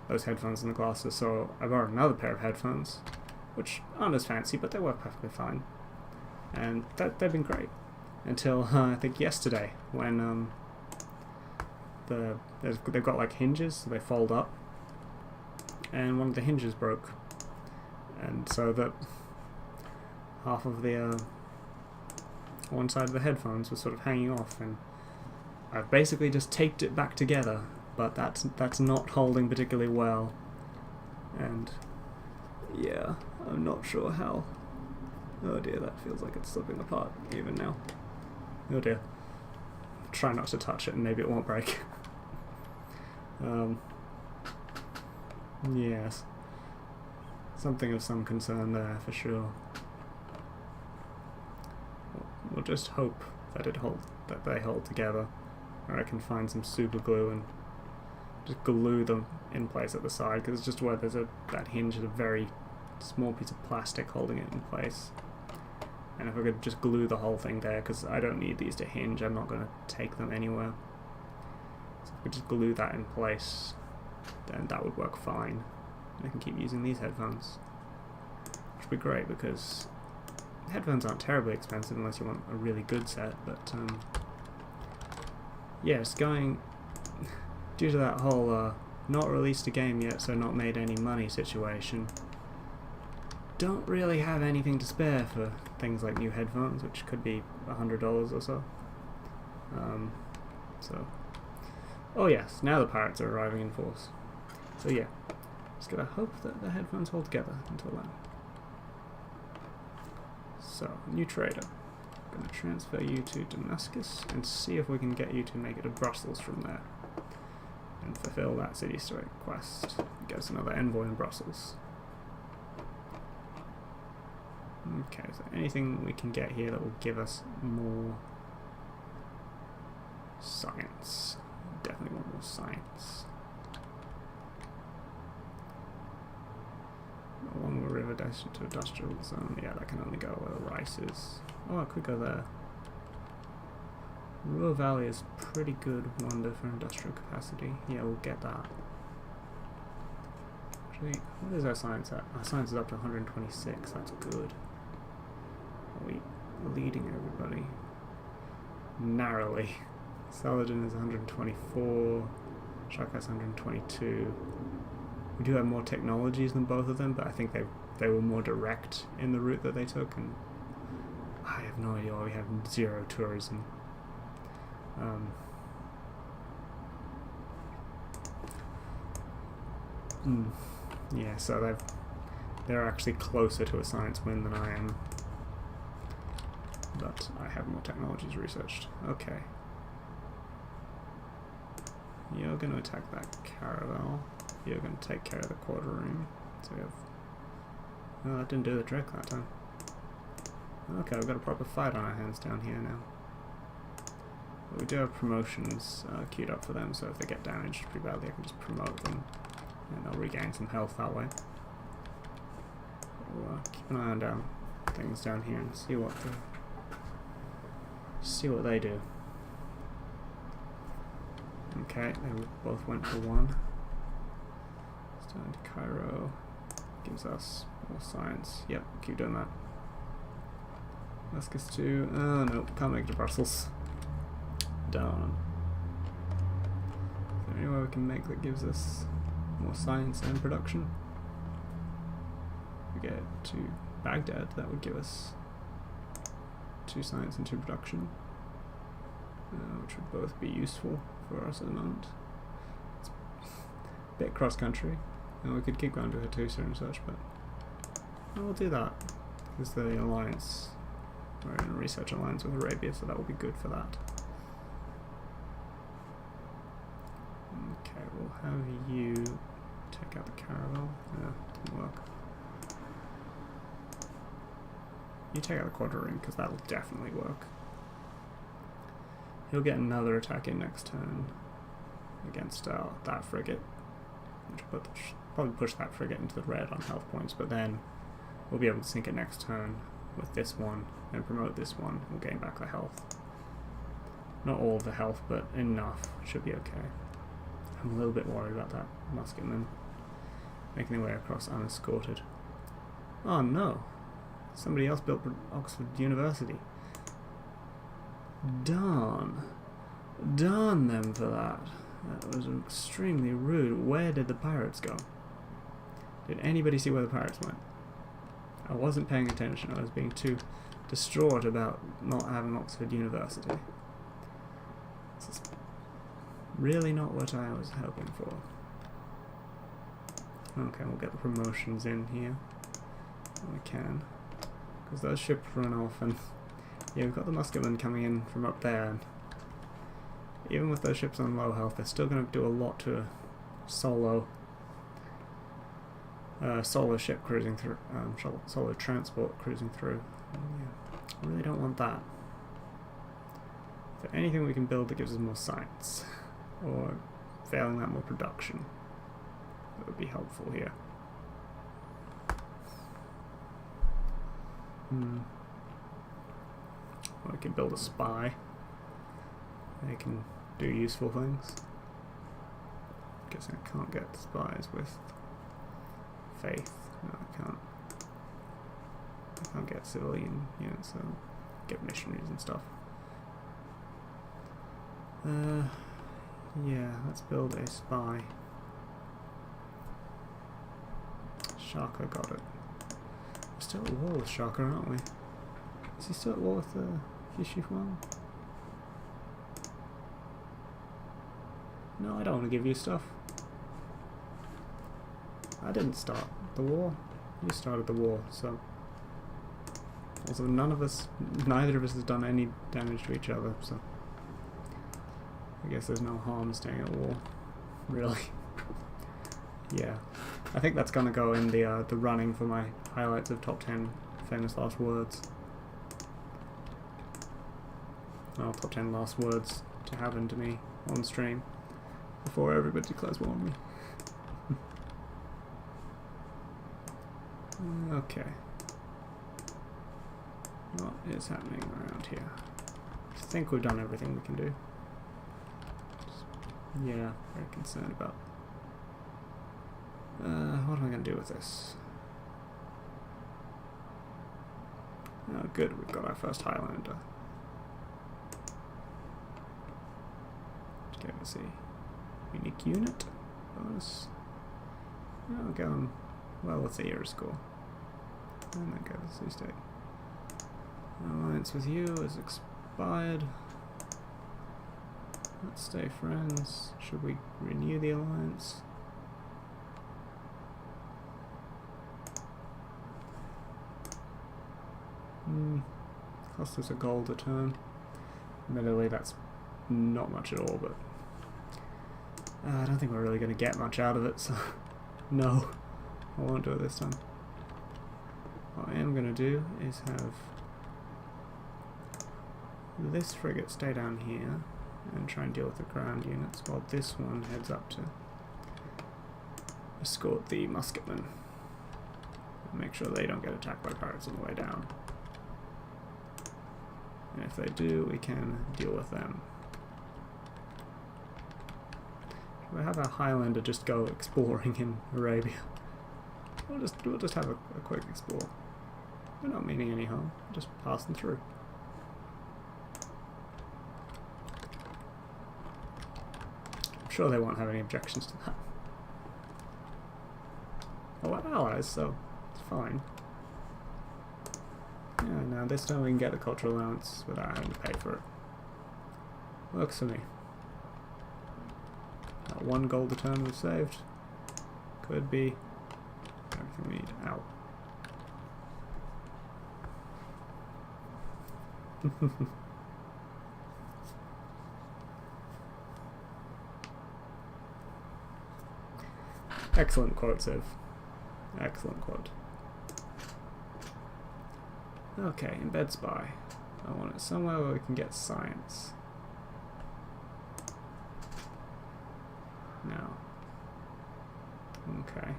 those headphones and the glasses, so I borrowed another pair of headphones, which aren't as fancy, but they work perfectly fine. And they've been great, until I think yesterday, when they've got like hinges, so they fold up, and one of the hinges broke, and so that half of the one side of the headphones was sort of hanging off, and I've basically just taped it back together, but that's not holding particularly well, and yeah, I'm not sure how. Oh dear, that feels like it's slipping apart even now. Oh dear. Try not to touch it and maybe it won't break. Yes. Something of some concern there for sure. We'll just hope that they hold together, or I can find some super glue and just glue them in place at the side, because it's just where there's that hinge is a very small piece of plastic holding it in place. And if I could just glue the whole thing there, because I don't need these to hinge, I'm not going to take them anywhere. So if I could just glue that in place, then that would work fine. I can keep using these headphones, which would be great, because headphones aren't terribly expensive unless you want a really good set, but yeah, it's going due to that whole not released a game yet, so not made any money situation. Don't really have anything to spare for things like new headphones, which could be $100 or so. Oh yes, now the pirates are arriving in force. So yeah, just gotta hope that the headphones hold together until then. So, new trader. I'm going to transfer you to Damascus and see if we can get you to make it to Brussels from there. And fulfill that city-state quest. Get us another envoy in Brussels. Okay, so anything we can get here that will give us more science. Definitely want more science. Along the river dash to industrial zone. Yeah, that can only go where the rice is. Oh, I could go there. Ruhr Valley is pretty good wonder for industrial capacity. Yeah, we'll get that. Actually, what is our science at? Our science is up to 126. That's good. Are we leading everybody? Narrowly. Saladin is 124. Shaka's 122. We do have more technologies than both of them, but I think they were more direct in the route that they took, and I have no idea why we have zero tourism. Yeah, so they're actually closer to a science win than I am, but I have more technologies researched. Okay. You're going to attack that caravel. You're going to take care of the quarter room. So we have... Oh, that didn't do the trick that time. Okay, we've got a proper fight on our hands down here now. But we do have promotions queued up for them, so if they get damaged pretty badly, I can just promote them, and they'll regain some health that way. We'll keep an eye on things down here and see what they do. Okay, they both went for one. Let's down to Cairo. Gives us more science. Yep, keep doing that. Damascus 2. Oh no, can't make it to Brussels. Down. anywhere we can make that gives us more science and production? If we get to Baghdad, that would give us 2 science and 2 production, which would both be useful for us at the moment. It's a bit cross country, and we could keep going to Hattusa and such, but we'll do that because the alliance, we're in a research alliance with Arabia, so that will be good for that. Okay, we'll have you take out the caravel. Yeah, didn't work. You take out the quadrireme because that'll definitely work. He'll get another attack in next turn against that frigate, which will probably push that frigate into the red on health points, but then we'll be able to sink it next turn with this one and promote this one. We'll gain back the health. Not all of the health, but enough. Should be okay. I'm a little bit worried about that musketman making their way across unescorted. Oh no! Somebody else built Oxford University. Darn. Darn them for that. That was extremely rude. Where did the pirates go? Did anybody see where the pirates went? I wasn't paying attention. I was being too distraught about not having Oxford University. This is really not what I was hoping for. Okay, we'll get the promotions in here when we can, because those ships run off, and yeah, we've got the musketmen coming in from up there, and even with those ships on low health, they're still going to do a lot to a solo ship cruising through, solo transport cruising through. Yeah, I really don't want that. Is there anything we can build that gives us more science, or failing that, more production? That would be helpful here. Well, we can build a spy. They can do useful things. Guessing I can't get spies with faith. No, I can't. I can't get civilian units, so get missionaries and stuff. Yeah, let's build a spy. Shaka got it. We're still at war with Shaka, aren't we? Is he still at war with Yishifuan? No, I don't want to give you stuff. I didn't start the war. You started the war, so... Also, neither of us has done any damage to each other, so... I guess there's no harm staying at war. Really. Yeah. I think that's gonna go in the running for my highlights of top 10 famous last words. Oh, top 10 last words to happen to me on stream before everybody declares war on me. Okay. What is happening around here? I think we've done everything we can do. Yeah, very concerned about... what am I going to do with this? Oh good, we've got our first Highlander. Okay, let's see. Unique unit bonus. Oh, going well with the year score. And then go to the sea state. Alliance with you is expired. Let's stay friends. Should we renew the alliance? Cost us a gold a turn. Admittedly, that's not much at all, but I don't think we're really going to get much out of it, so no, I won't do it this time. What I am going to do is have this frigate stay down here and try and deal with the ground units, while this one heads up to escort the musketmen and make sure they don't get attacked by pirates on the way down. And if they do, we can deal with them. We'll have a Highlander just go exploring in Arabia. We'll just have a quick explore. We're not meaning any harm, just passing through. sure they won't have any objections to that. Well, we're allies, so it's fine. Yeah, now this time we can get the cultural allowance without having to pay for it. Works for me. That 1 gold a turn we've saved. Could be everything we need. Ow. Excellent quote, Civ. Excellent quote. Okay, embed spy. I want it somewhere where we can get science. Now. Okay. I'm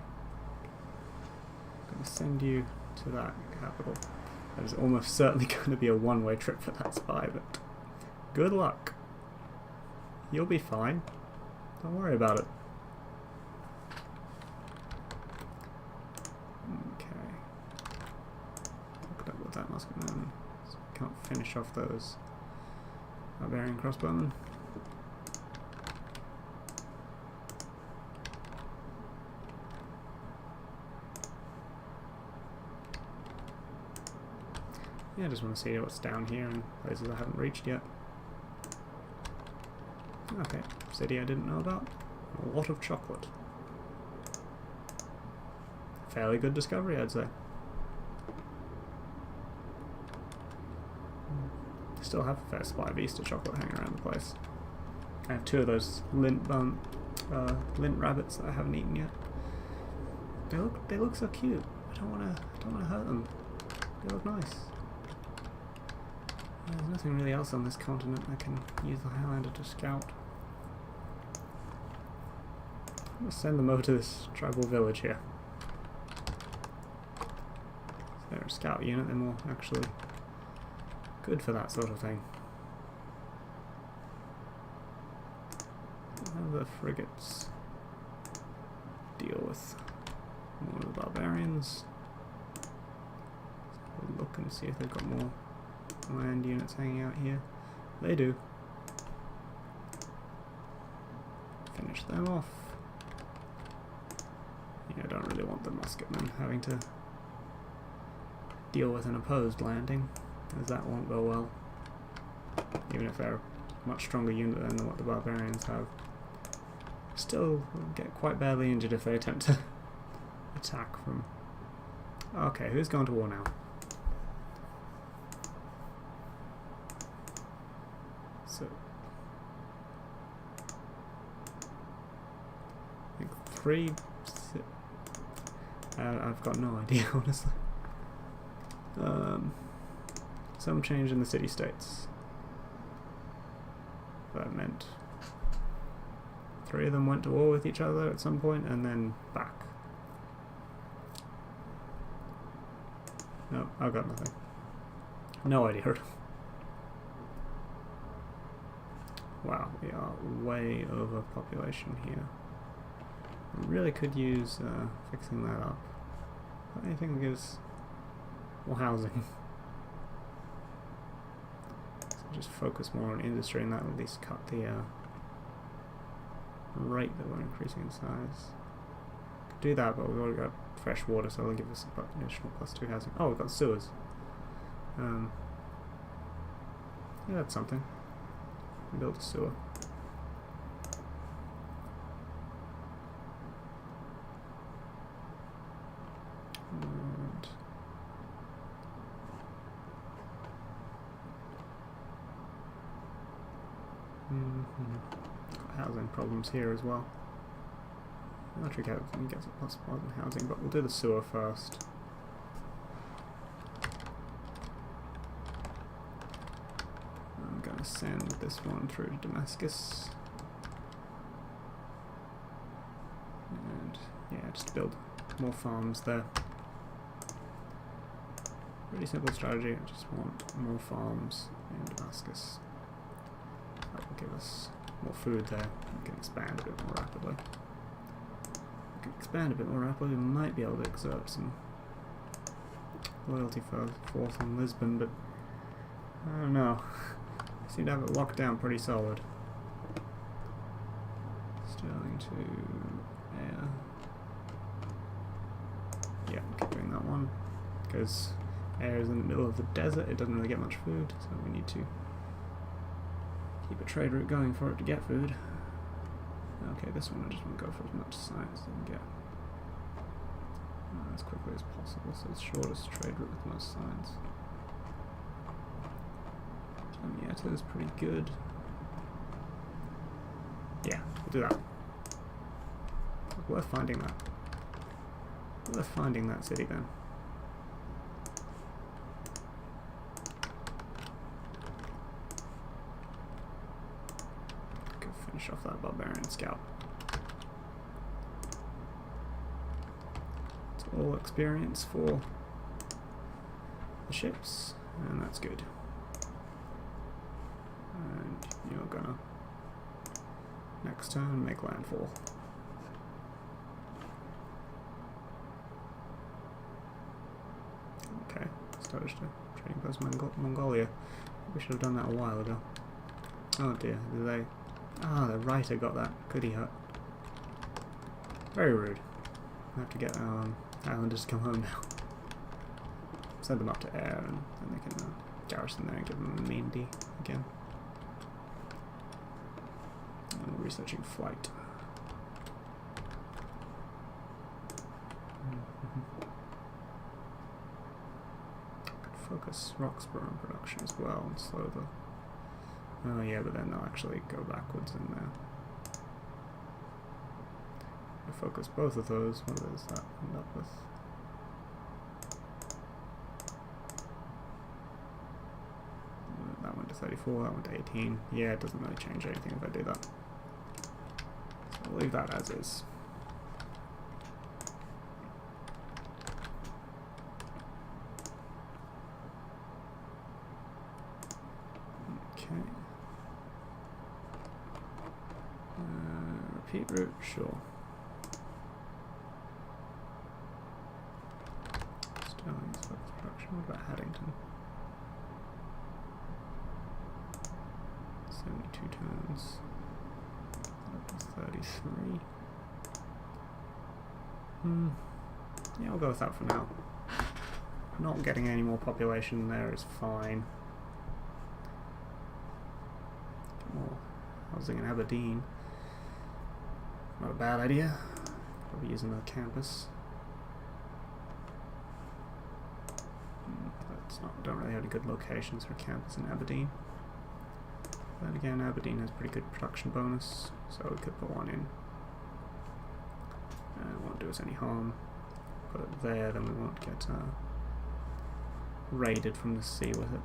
going to send you to that capital. That is almost certainly going to be a one-way trip for that spy, but good luck. You'll be fine. Don't worry about it. Okay. Look up with that musketman. So we can't finish off those barbarian crossbowmen. Yeah, I just want to see what's down here and places I haven't reached yet. Okay, city I didn't know about. A lot of chocolate. Fairly good discovery, I'd say. Still have a fair supply of Easter chocolate hanging around the place. I have 2 of those lint rabbits that I haven't eaten yet. They look so cute. I don't wanna hurt them. They look nice. There's nothing really else on this continent I can use the Highlander to scout. I'm going to send them over to this tribal village here. If they're a scout unit, they're more actually good for that sort of thing. Have the frigates deal with more of the barbarians. So we'll look and see if they've got more land units hanging out here. They do. Finish them off. Yeah, I don't really want the musketmen having to deal with an opposed landing, as that won't go well. Even if they're a much stronger unit than what the barbarians have. Still get quite badly injured if they attempt to attack from... Okay, who's going to war now? So, I think 3... I've got no idea, honestly. Some change in the city-states. That meant 3 of them went to war with each other at some point and then back. No, I've got nothing. No idea. Wow, we are way over population here. We really could use fixing that up. Anything that gives more housing. So just focus more on industry, and that will at least cut the rate that we're increasing in size. Could do that, but we've already got fresh water, so it'll give us an additional +2 housing. Oh, we've got sewers. Yeah, that's something. Build a sewer. And housing problems here as well. Electric housing gets a +1 housing, but we'll do the sewer first. I'm going to send this one through to Damascus. And yeah, just build more farms there. Really simple strategy, I just want more farms in Damascus. That will give us more food there. We can expand a bit more rapidly. We can expand a bit more rapidly, we might be able to exert some loyalty for Forth and Lisbon, but I don't know. I seem to have it locked down pretty solid. because air is in the middle of the desert, it doesn't really get much food, so we need to keep a trade route going for it to get food. Okay, this one I just want to go for as much science as I can get as quickly as possible, so it's shortest trade route with most science. Damietta is pretty good. Yeah, we'll do that. It's worth finding that. Worth finding that city then. Go finish off that barbarian scout. It's all experience for the ships, and that's good. And you're gonna next turn make landfall. Okay, established a trading post Mongolia. We should have done that a while ago. Oh dear, did they? Ah, the writer got that. Goody hut. Very rude. I have to get islanders to come home now. Send them up to air, and then they can garrison there and give them immunity again. And we're researching flight. Focus Roxborough on production as well and slow the... Oh yeah, but then they'll actually go backwards in there. I focus both of those. What does that end up with? That went to 34, that went to 18. Yeah, it doesn't really change anything if I do that. So I'll leave that as is. Okay. Repeat route, sure. Sterling's focus production. What about Haddington? 72 turns. That was 33. Yeah, I'll go with that for now. Not getting any more population there is fine. More housing in Aberdeen. Not a bad idea. Probably use another campus. Don't really have any good locations for campus in Aberdeen. Then again, Aberdeen has pretty good production bonus, so we could put one in. And it won't do us any harm. Put it there, then we won't get raided from the sea with it.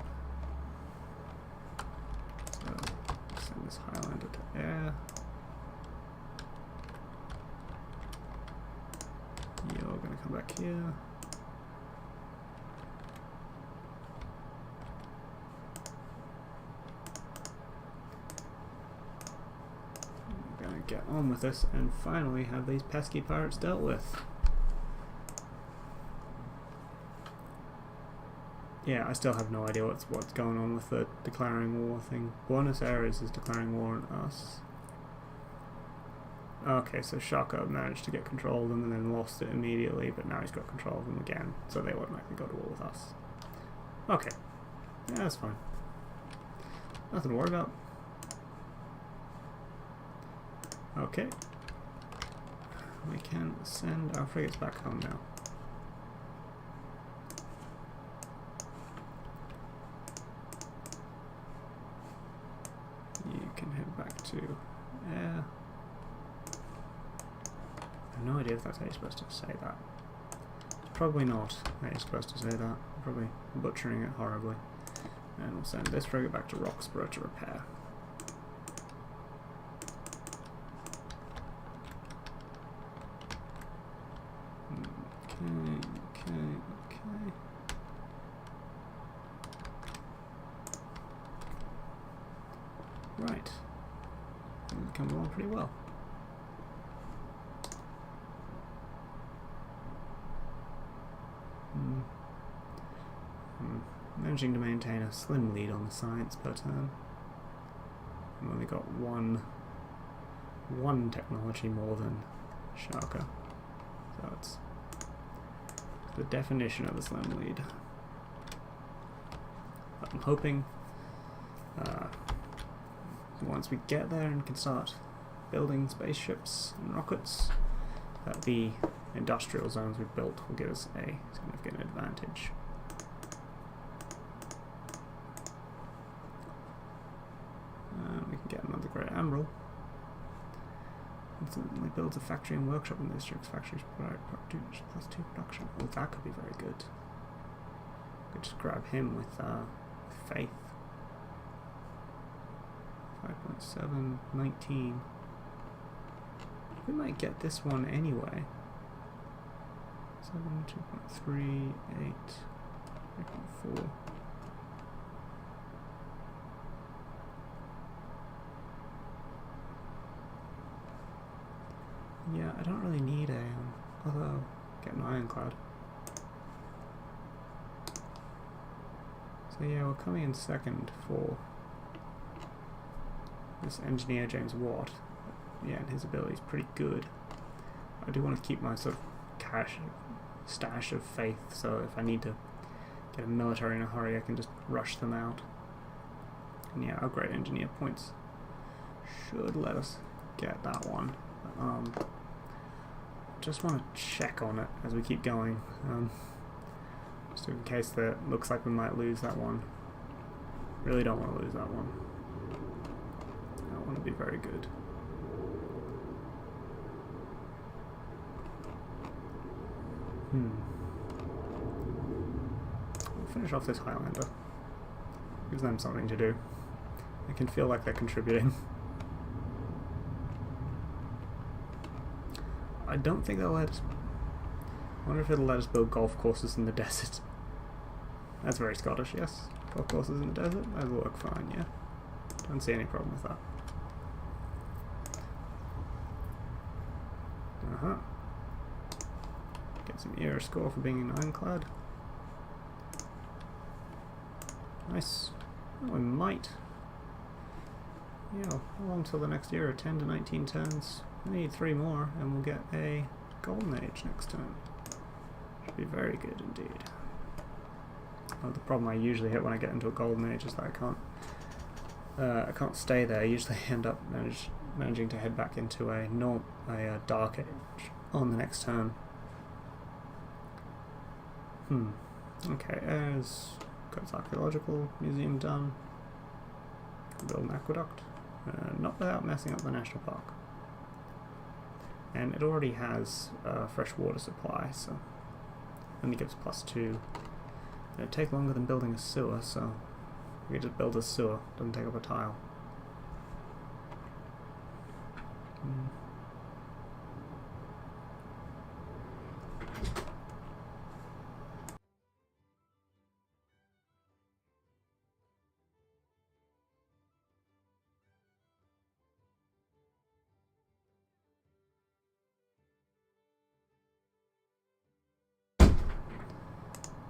So, send this Highlander to air. You're going to come back here. Get on with this and finally have these pesky pirates dealt with. Yeah, I still have no idea what's going on with the declaring war thing. Buenos Aires is declaring war on us. Okay, so Shaka managed to get control of them and then lost it immediately, but now he's got control of them again, so they won't likely go to war with us. Okay, yeah, that's fine. Nothing to worry about. Okay, we can send our frigates back home now. You can head back to air. I have no idea if that's how you're supposed to say that. Probably not how you're supposed to say that. I'm probably butchering it horribly. And we'll send this frigate back to Roxborough to repair. Okay. Right. It's coming along pretty well. Managing to maintain a slim lead on the science per turn. I've only got one technology more than Shaka. So it's the definition of a slim lead. But I'm hoping once we get there and can start building spaceships and rockets, that the industrial zones we've built will give us a significant advantage. We can get another Great Admiral. Instantly builds a factory and workshop in the district's factories produce +2 production. Oh, that could be very good. Could just grab him with faith. 5.7, 19. We might get this one anyway. 7, 2.3, 8, 3.4. Yeah, I don't really need a, although, get an ironclad. So yeah, we're coming in second for this engineer, James Watt. Yeah, and his ability is pretty good. I do want to keep my sort of stash of faith, so if I need to get a military in a hurry, I can just rush them out. And yeah, our great engineer points should let us get that one. Just want to check on it as we keep going, just in case that looks like we might lose that one. Really don't want to lose that one. I want to be very good. We'll finish off this Highlander. Gives them something to do. I can feel like they're contributing. I don't think they'll let us. I wonder if it'll let us build golf courses in the desert. That's very Scottish, yes. Golf courses in the desert? That'll work fine, yeah. Don't see any problem with that. Get some era score for being an ironclad. Nice. Oh, we might. Yeah, how long till the next era? 10 to 19 turns. We need 3 more and we'll get a golden age next turn. Should be very good indeed. Oh, the problem I usually hit when I get into a golden age is that I can't stay there. I usually end up managing to head back into a dark age on the next turn. Okay, as got its archaeological museum done. Build an aqueduct. Not without messing up the national park. And it already has a fresh water supply, so only gives +2. It'd take longer than building a sewer, so we could just build a sewer. Doesn't take up a tile.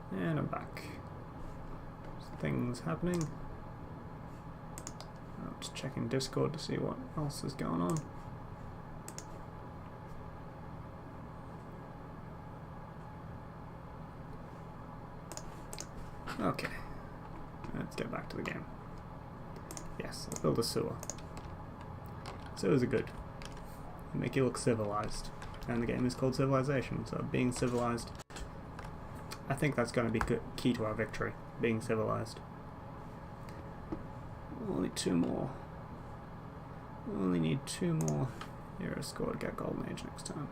And I'm back. There's things happening. I'm just checking Discord to see what else is going on. Okay, let's get back to the game. Yes, let's build a sewer. Sewers are good. They make you look civilized. And the game is called Civilization, so being civilized, I think that's going to be key to our victory, being civilized. Only 2 more. We only need 2 more hero score to get golden age next time.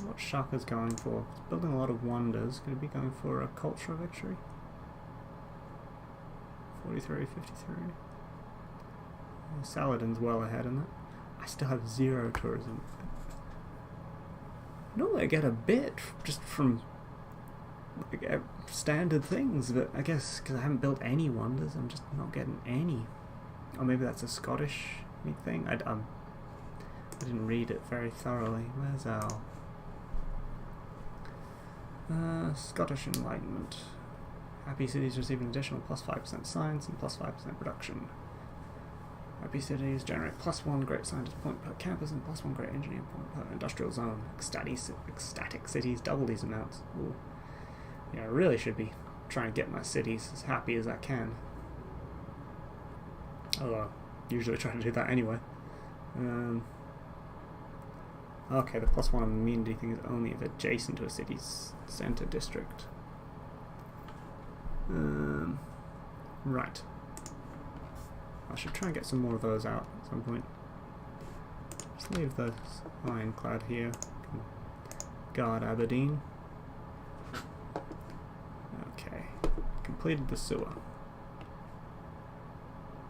What Shaka's going for? It's building a lot of wonders. Going to be going for a cultural victory. 43, 53. Saladin's well ahead in that. I still have 0 tourism. Normally I get a bit just from like, standard things, but I guess because I haven't built any wonders, I'm just not getting any. Or maybe that's a Scottish thing. I didn't read it very thoroughly. Where's our Scottish Enlightenment? Happy cities receive an additional +5% science and +5% production. Happy cities generate +1 great scientist point per campus and +1 great engineer point per industrial zone. Ecstatic cities double these amounts. Ooh. Yeah, I really should be trying to get my cities as happy as I can. Although, I usually try to do that anyway. Okay, the +1 immunity thing is only if adjacent to a city's center district. Right. I should try and get some more of those out at some point. Just leave this ironclad here. Guard Aberdeen. Okay. Completed the sewer.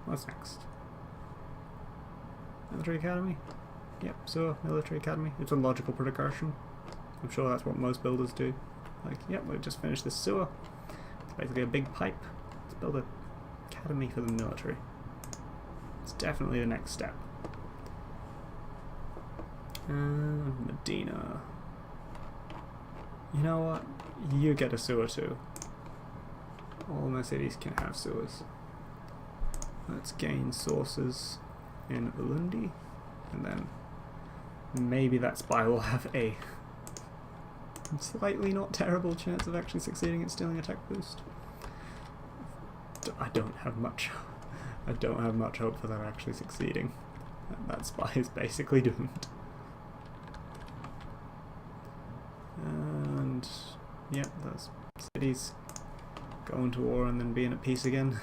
What's next? Military Academy? Yep, sewer, Military Academy. It's a logical progression. I'm sure that's what most builders do. Like, yep, we've just finished this sewer. It's basically a big pipe. Let's build an academy for the military. It's definitely the next step. Medina. You know what? You get a sewer too. All my cities can have sewers. Let's gain sources in Ulundi, and then maybe that spy will have a slightly not terrible chance of actually succeeding at stealing a tech boost. I don't have much hope for that actually succeeding. That spy is basically doomed. And yeah, those cities going to war and then being at peace again.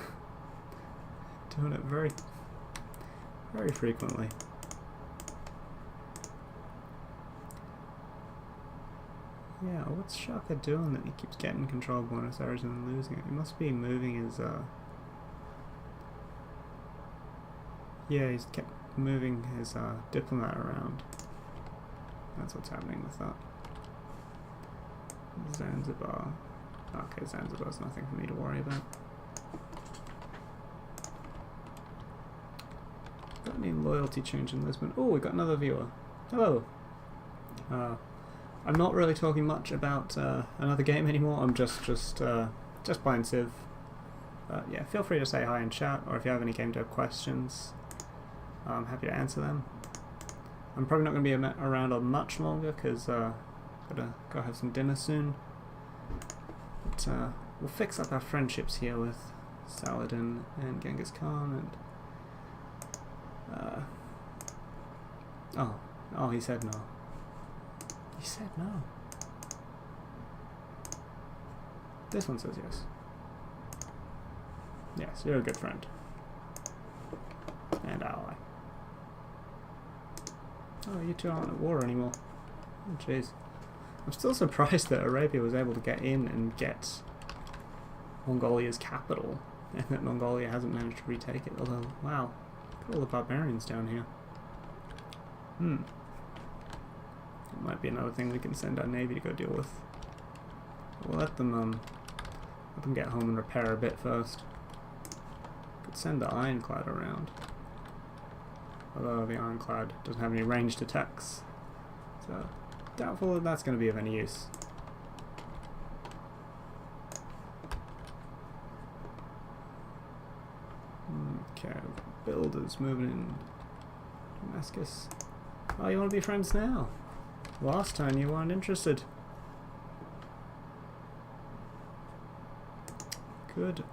Doing it very, very frequently. Yeah, what's Shaka doing that he keeps getting control of Buenos Aires and then losing it? He must be moving his, yeah, he's kept moving his, diplomat around. That's what's happening with that. Zanzibar. Okay, Zanzibar's nothing for me to worry about. Got any loyalty change in Lisbon? Oh, we got another viewer. Hello. I'm not really talking much about another game anymore. I'm just playing Civ. Yeah, feel free to say hi in chat, or if you have any game dev questions, I'm happy to answer them. I'm probably not going to be around on much longer because gotta go have some dinner soon. But we'll fix up our friendships here with Saladin and Genghis Khan and oh, he said no. He said no. This one says yes. Yes, you're a good friend. And ally. Oh, you two aren't at war anymore. Oh, jeez. I'm still surprised that Arabia was able to get in and get Mongolia's capital, and that Mongolia hasn't managed to retake it. Although, wow, look at all the barbarians down here. That might be another thing we can send our navy to go deal with. We'll let them get home and repair a bit first. Could send the ironclad around. Although the ironclad doesn't have any ranged attacks, so doubtful that that's going to be of any use. Okay, builders moving in Damascus. Oh, you want to be friends now? Last time you weren't interested. Good.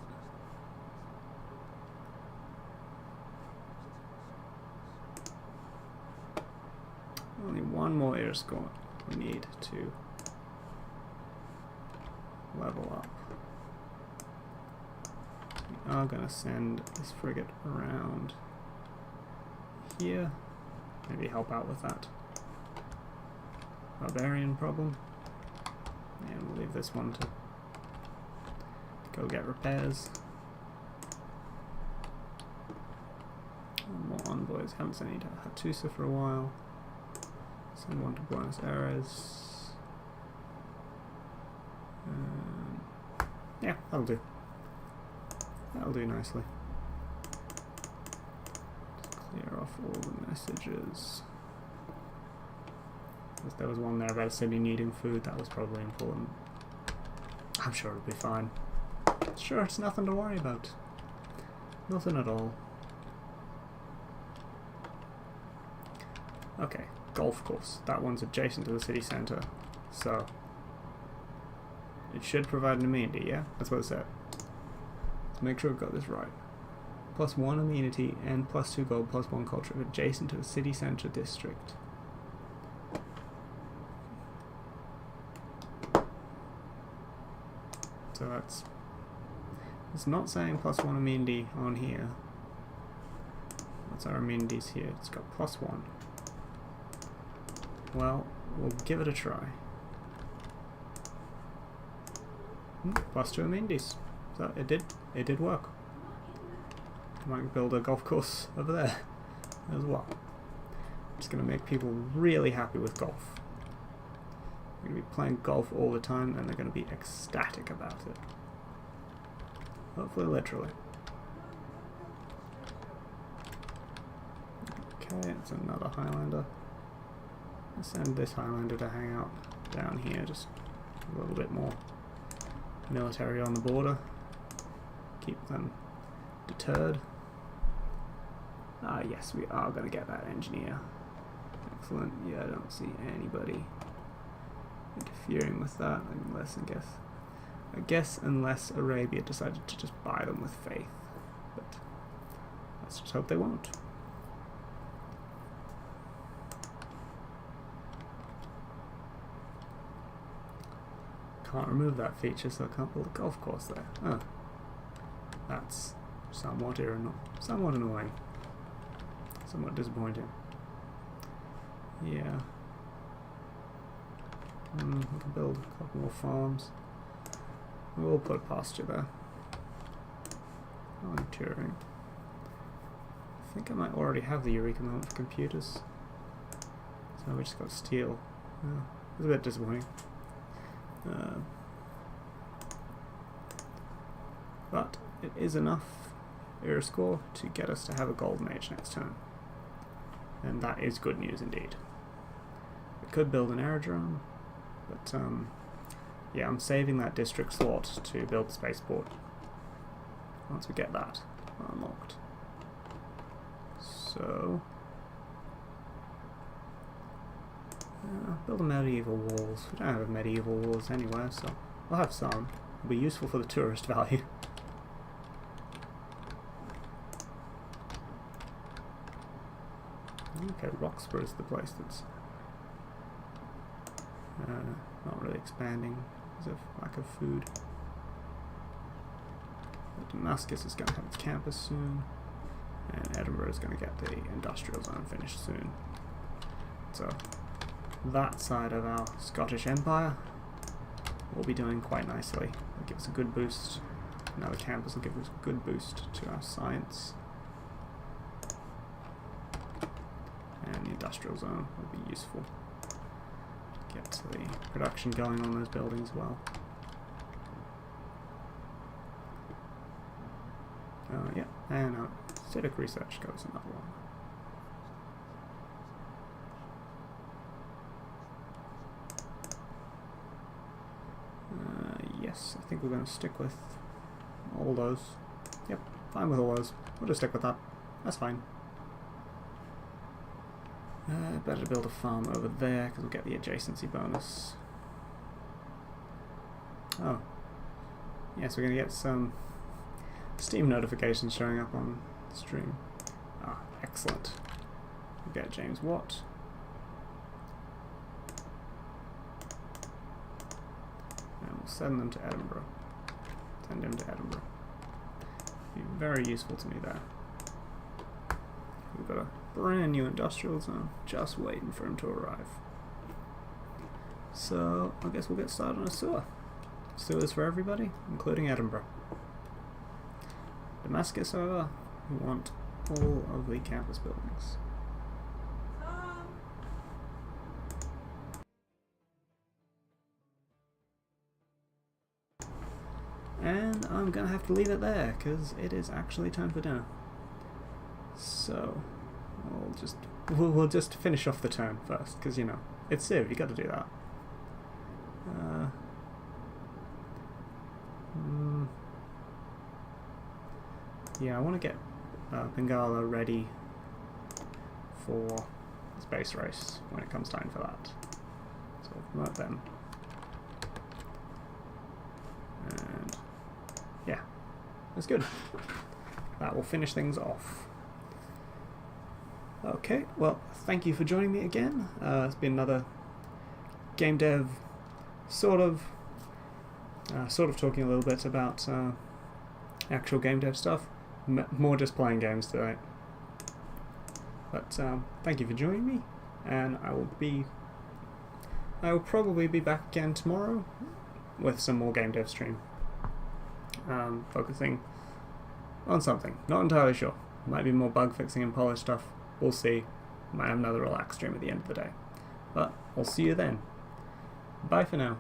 Only one more air score we need to level up. We are going to send this frigate around here. Maybe help out with that barbarian problem. And we'll leave this one to go get repairs. More envoys. Haven't sent any to Hattusa for a while. Send one to Buenos Aires. Yeah, that'll do. That'll do nicely. Just clear off all the messages. If there was one there about a city needing food, that was probably important. I'm sure it'll be fine. Sure, it's nothing to worry about. Nothing at all. Okay, golf course. That one's adjacent to the city centre, so it should provide an amenity, yeah? That's what it said. Let's make sure I've got this right. +1 amenity and +2 gold, +1 culture, adjacent to the city centre district. So that's... It's not saying +1 amenity on here. What's our amenities here? It's got +1. Well, we'll give it a try. +2 amenities. So it did work. I might build a golf course over there as well. It's going to make people really happy with golf. They're going to be playing golf all the time and they're going to be ecstatic about it. Hopefully literally. Okay, it's another Highlander. I'll send this Highlander to hang out down here, just a little bit more military on the border. Keep them deterred. Ah, yes, we are going to get that engineer. Excellent. Yeah, I don't see anybody interfering with that, unless I guess unless Arabia decided to just buy them with faith. But let's just hope they won't. Can't remove that feature, so I can't build a golf course there. Oh. That's somewhat annoying. Somewhat disappointing. Yeah. We can build a couple more farms. We'll put a pasture there. I'm touring. I think I might already have the Eureka moment for computers. So we just got steel. It's a bit disappointing. But it is enough era score to get us to have a golden age next turn. And that is good news indeed. We could build an aerodrome, but yeah, I'm saving that district slot to build the spaceport once we get that unlocked. So build a medieval walls. We don't have medieval walls anywhere, so we'll have some. It'll be useful for the tourist value. Okay, Roxburgh is the place that's not really expanding because of lack of food. But Damascus is going to have its campus soon, and Edinburgh is going to get the industrial zone finished soon. So that side of our Scottish Empire will be doing quite nicely. It'll give us a good boost. Now the campus will give us a good boost to our science. And the industrial zone will be useful to get the production going on those buildings well. Yeah, and civic research goes another one. Yes, I think we're going to stick with all those. Yep, fine with all those. We'll just stick with that. That's fine. Better build a farm over there because we'll get the adjacency bonus. Oh. Yes, we're going to get some Steam notifications showing up on the stream. Ah, excellent. We'll get James Watt. And we'll send them to Edinburgh. Send him to Edinburgh. Be very useful to me there. We've got a brand new industrial zone, just waiting for him to arrive. So I guess we'll get started on a sewer. Sewers for everybody, including Edinburgh. Damascus, however, we want all of the campus buildings. And I'm gonna have to leave it there because it is actually time for dinner. So we'll just finish off the turn first, because you know it's Civ. You got to do that. Yeah, I want to get Bengala ready for space race when it comes time for that. So we'll promote them. And yeah, that's good. That will finish things off. Okay, well, thank you for joining me again. It's been another game dev, sort of talking a little bit about actual game dev stuff. More just playing games today. But thank you for joining me, and I will probably be back again tomorrow with some more game dev stream. Focusing on something. Not entirely sure. Might be more bug fixing and polish stuff. We'll see. Might have another relaxed stream at the end of the day. But I'll see you then. Bye for now.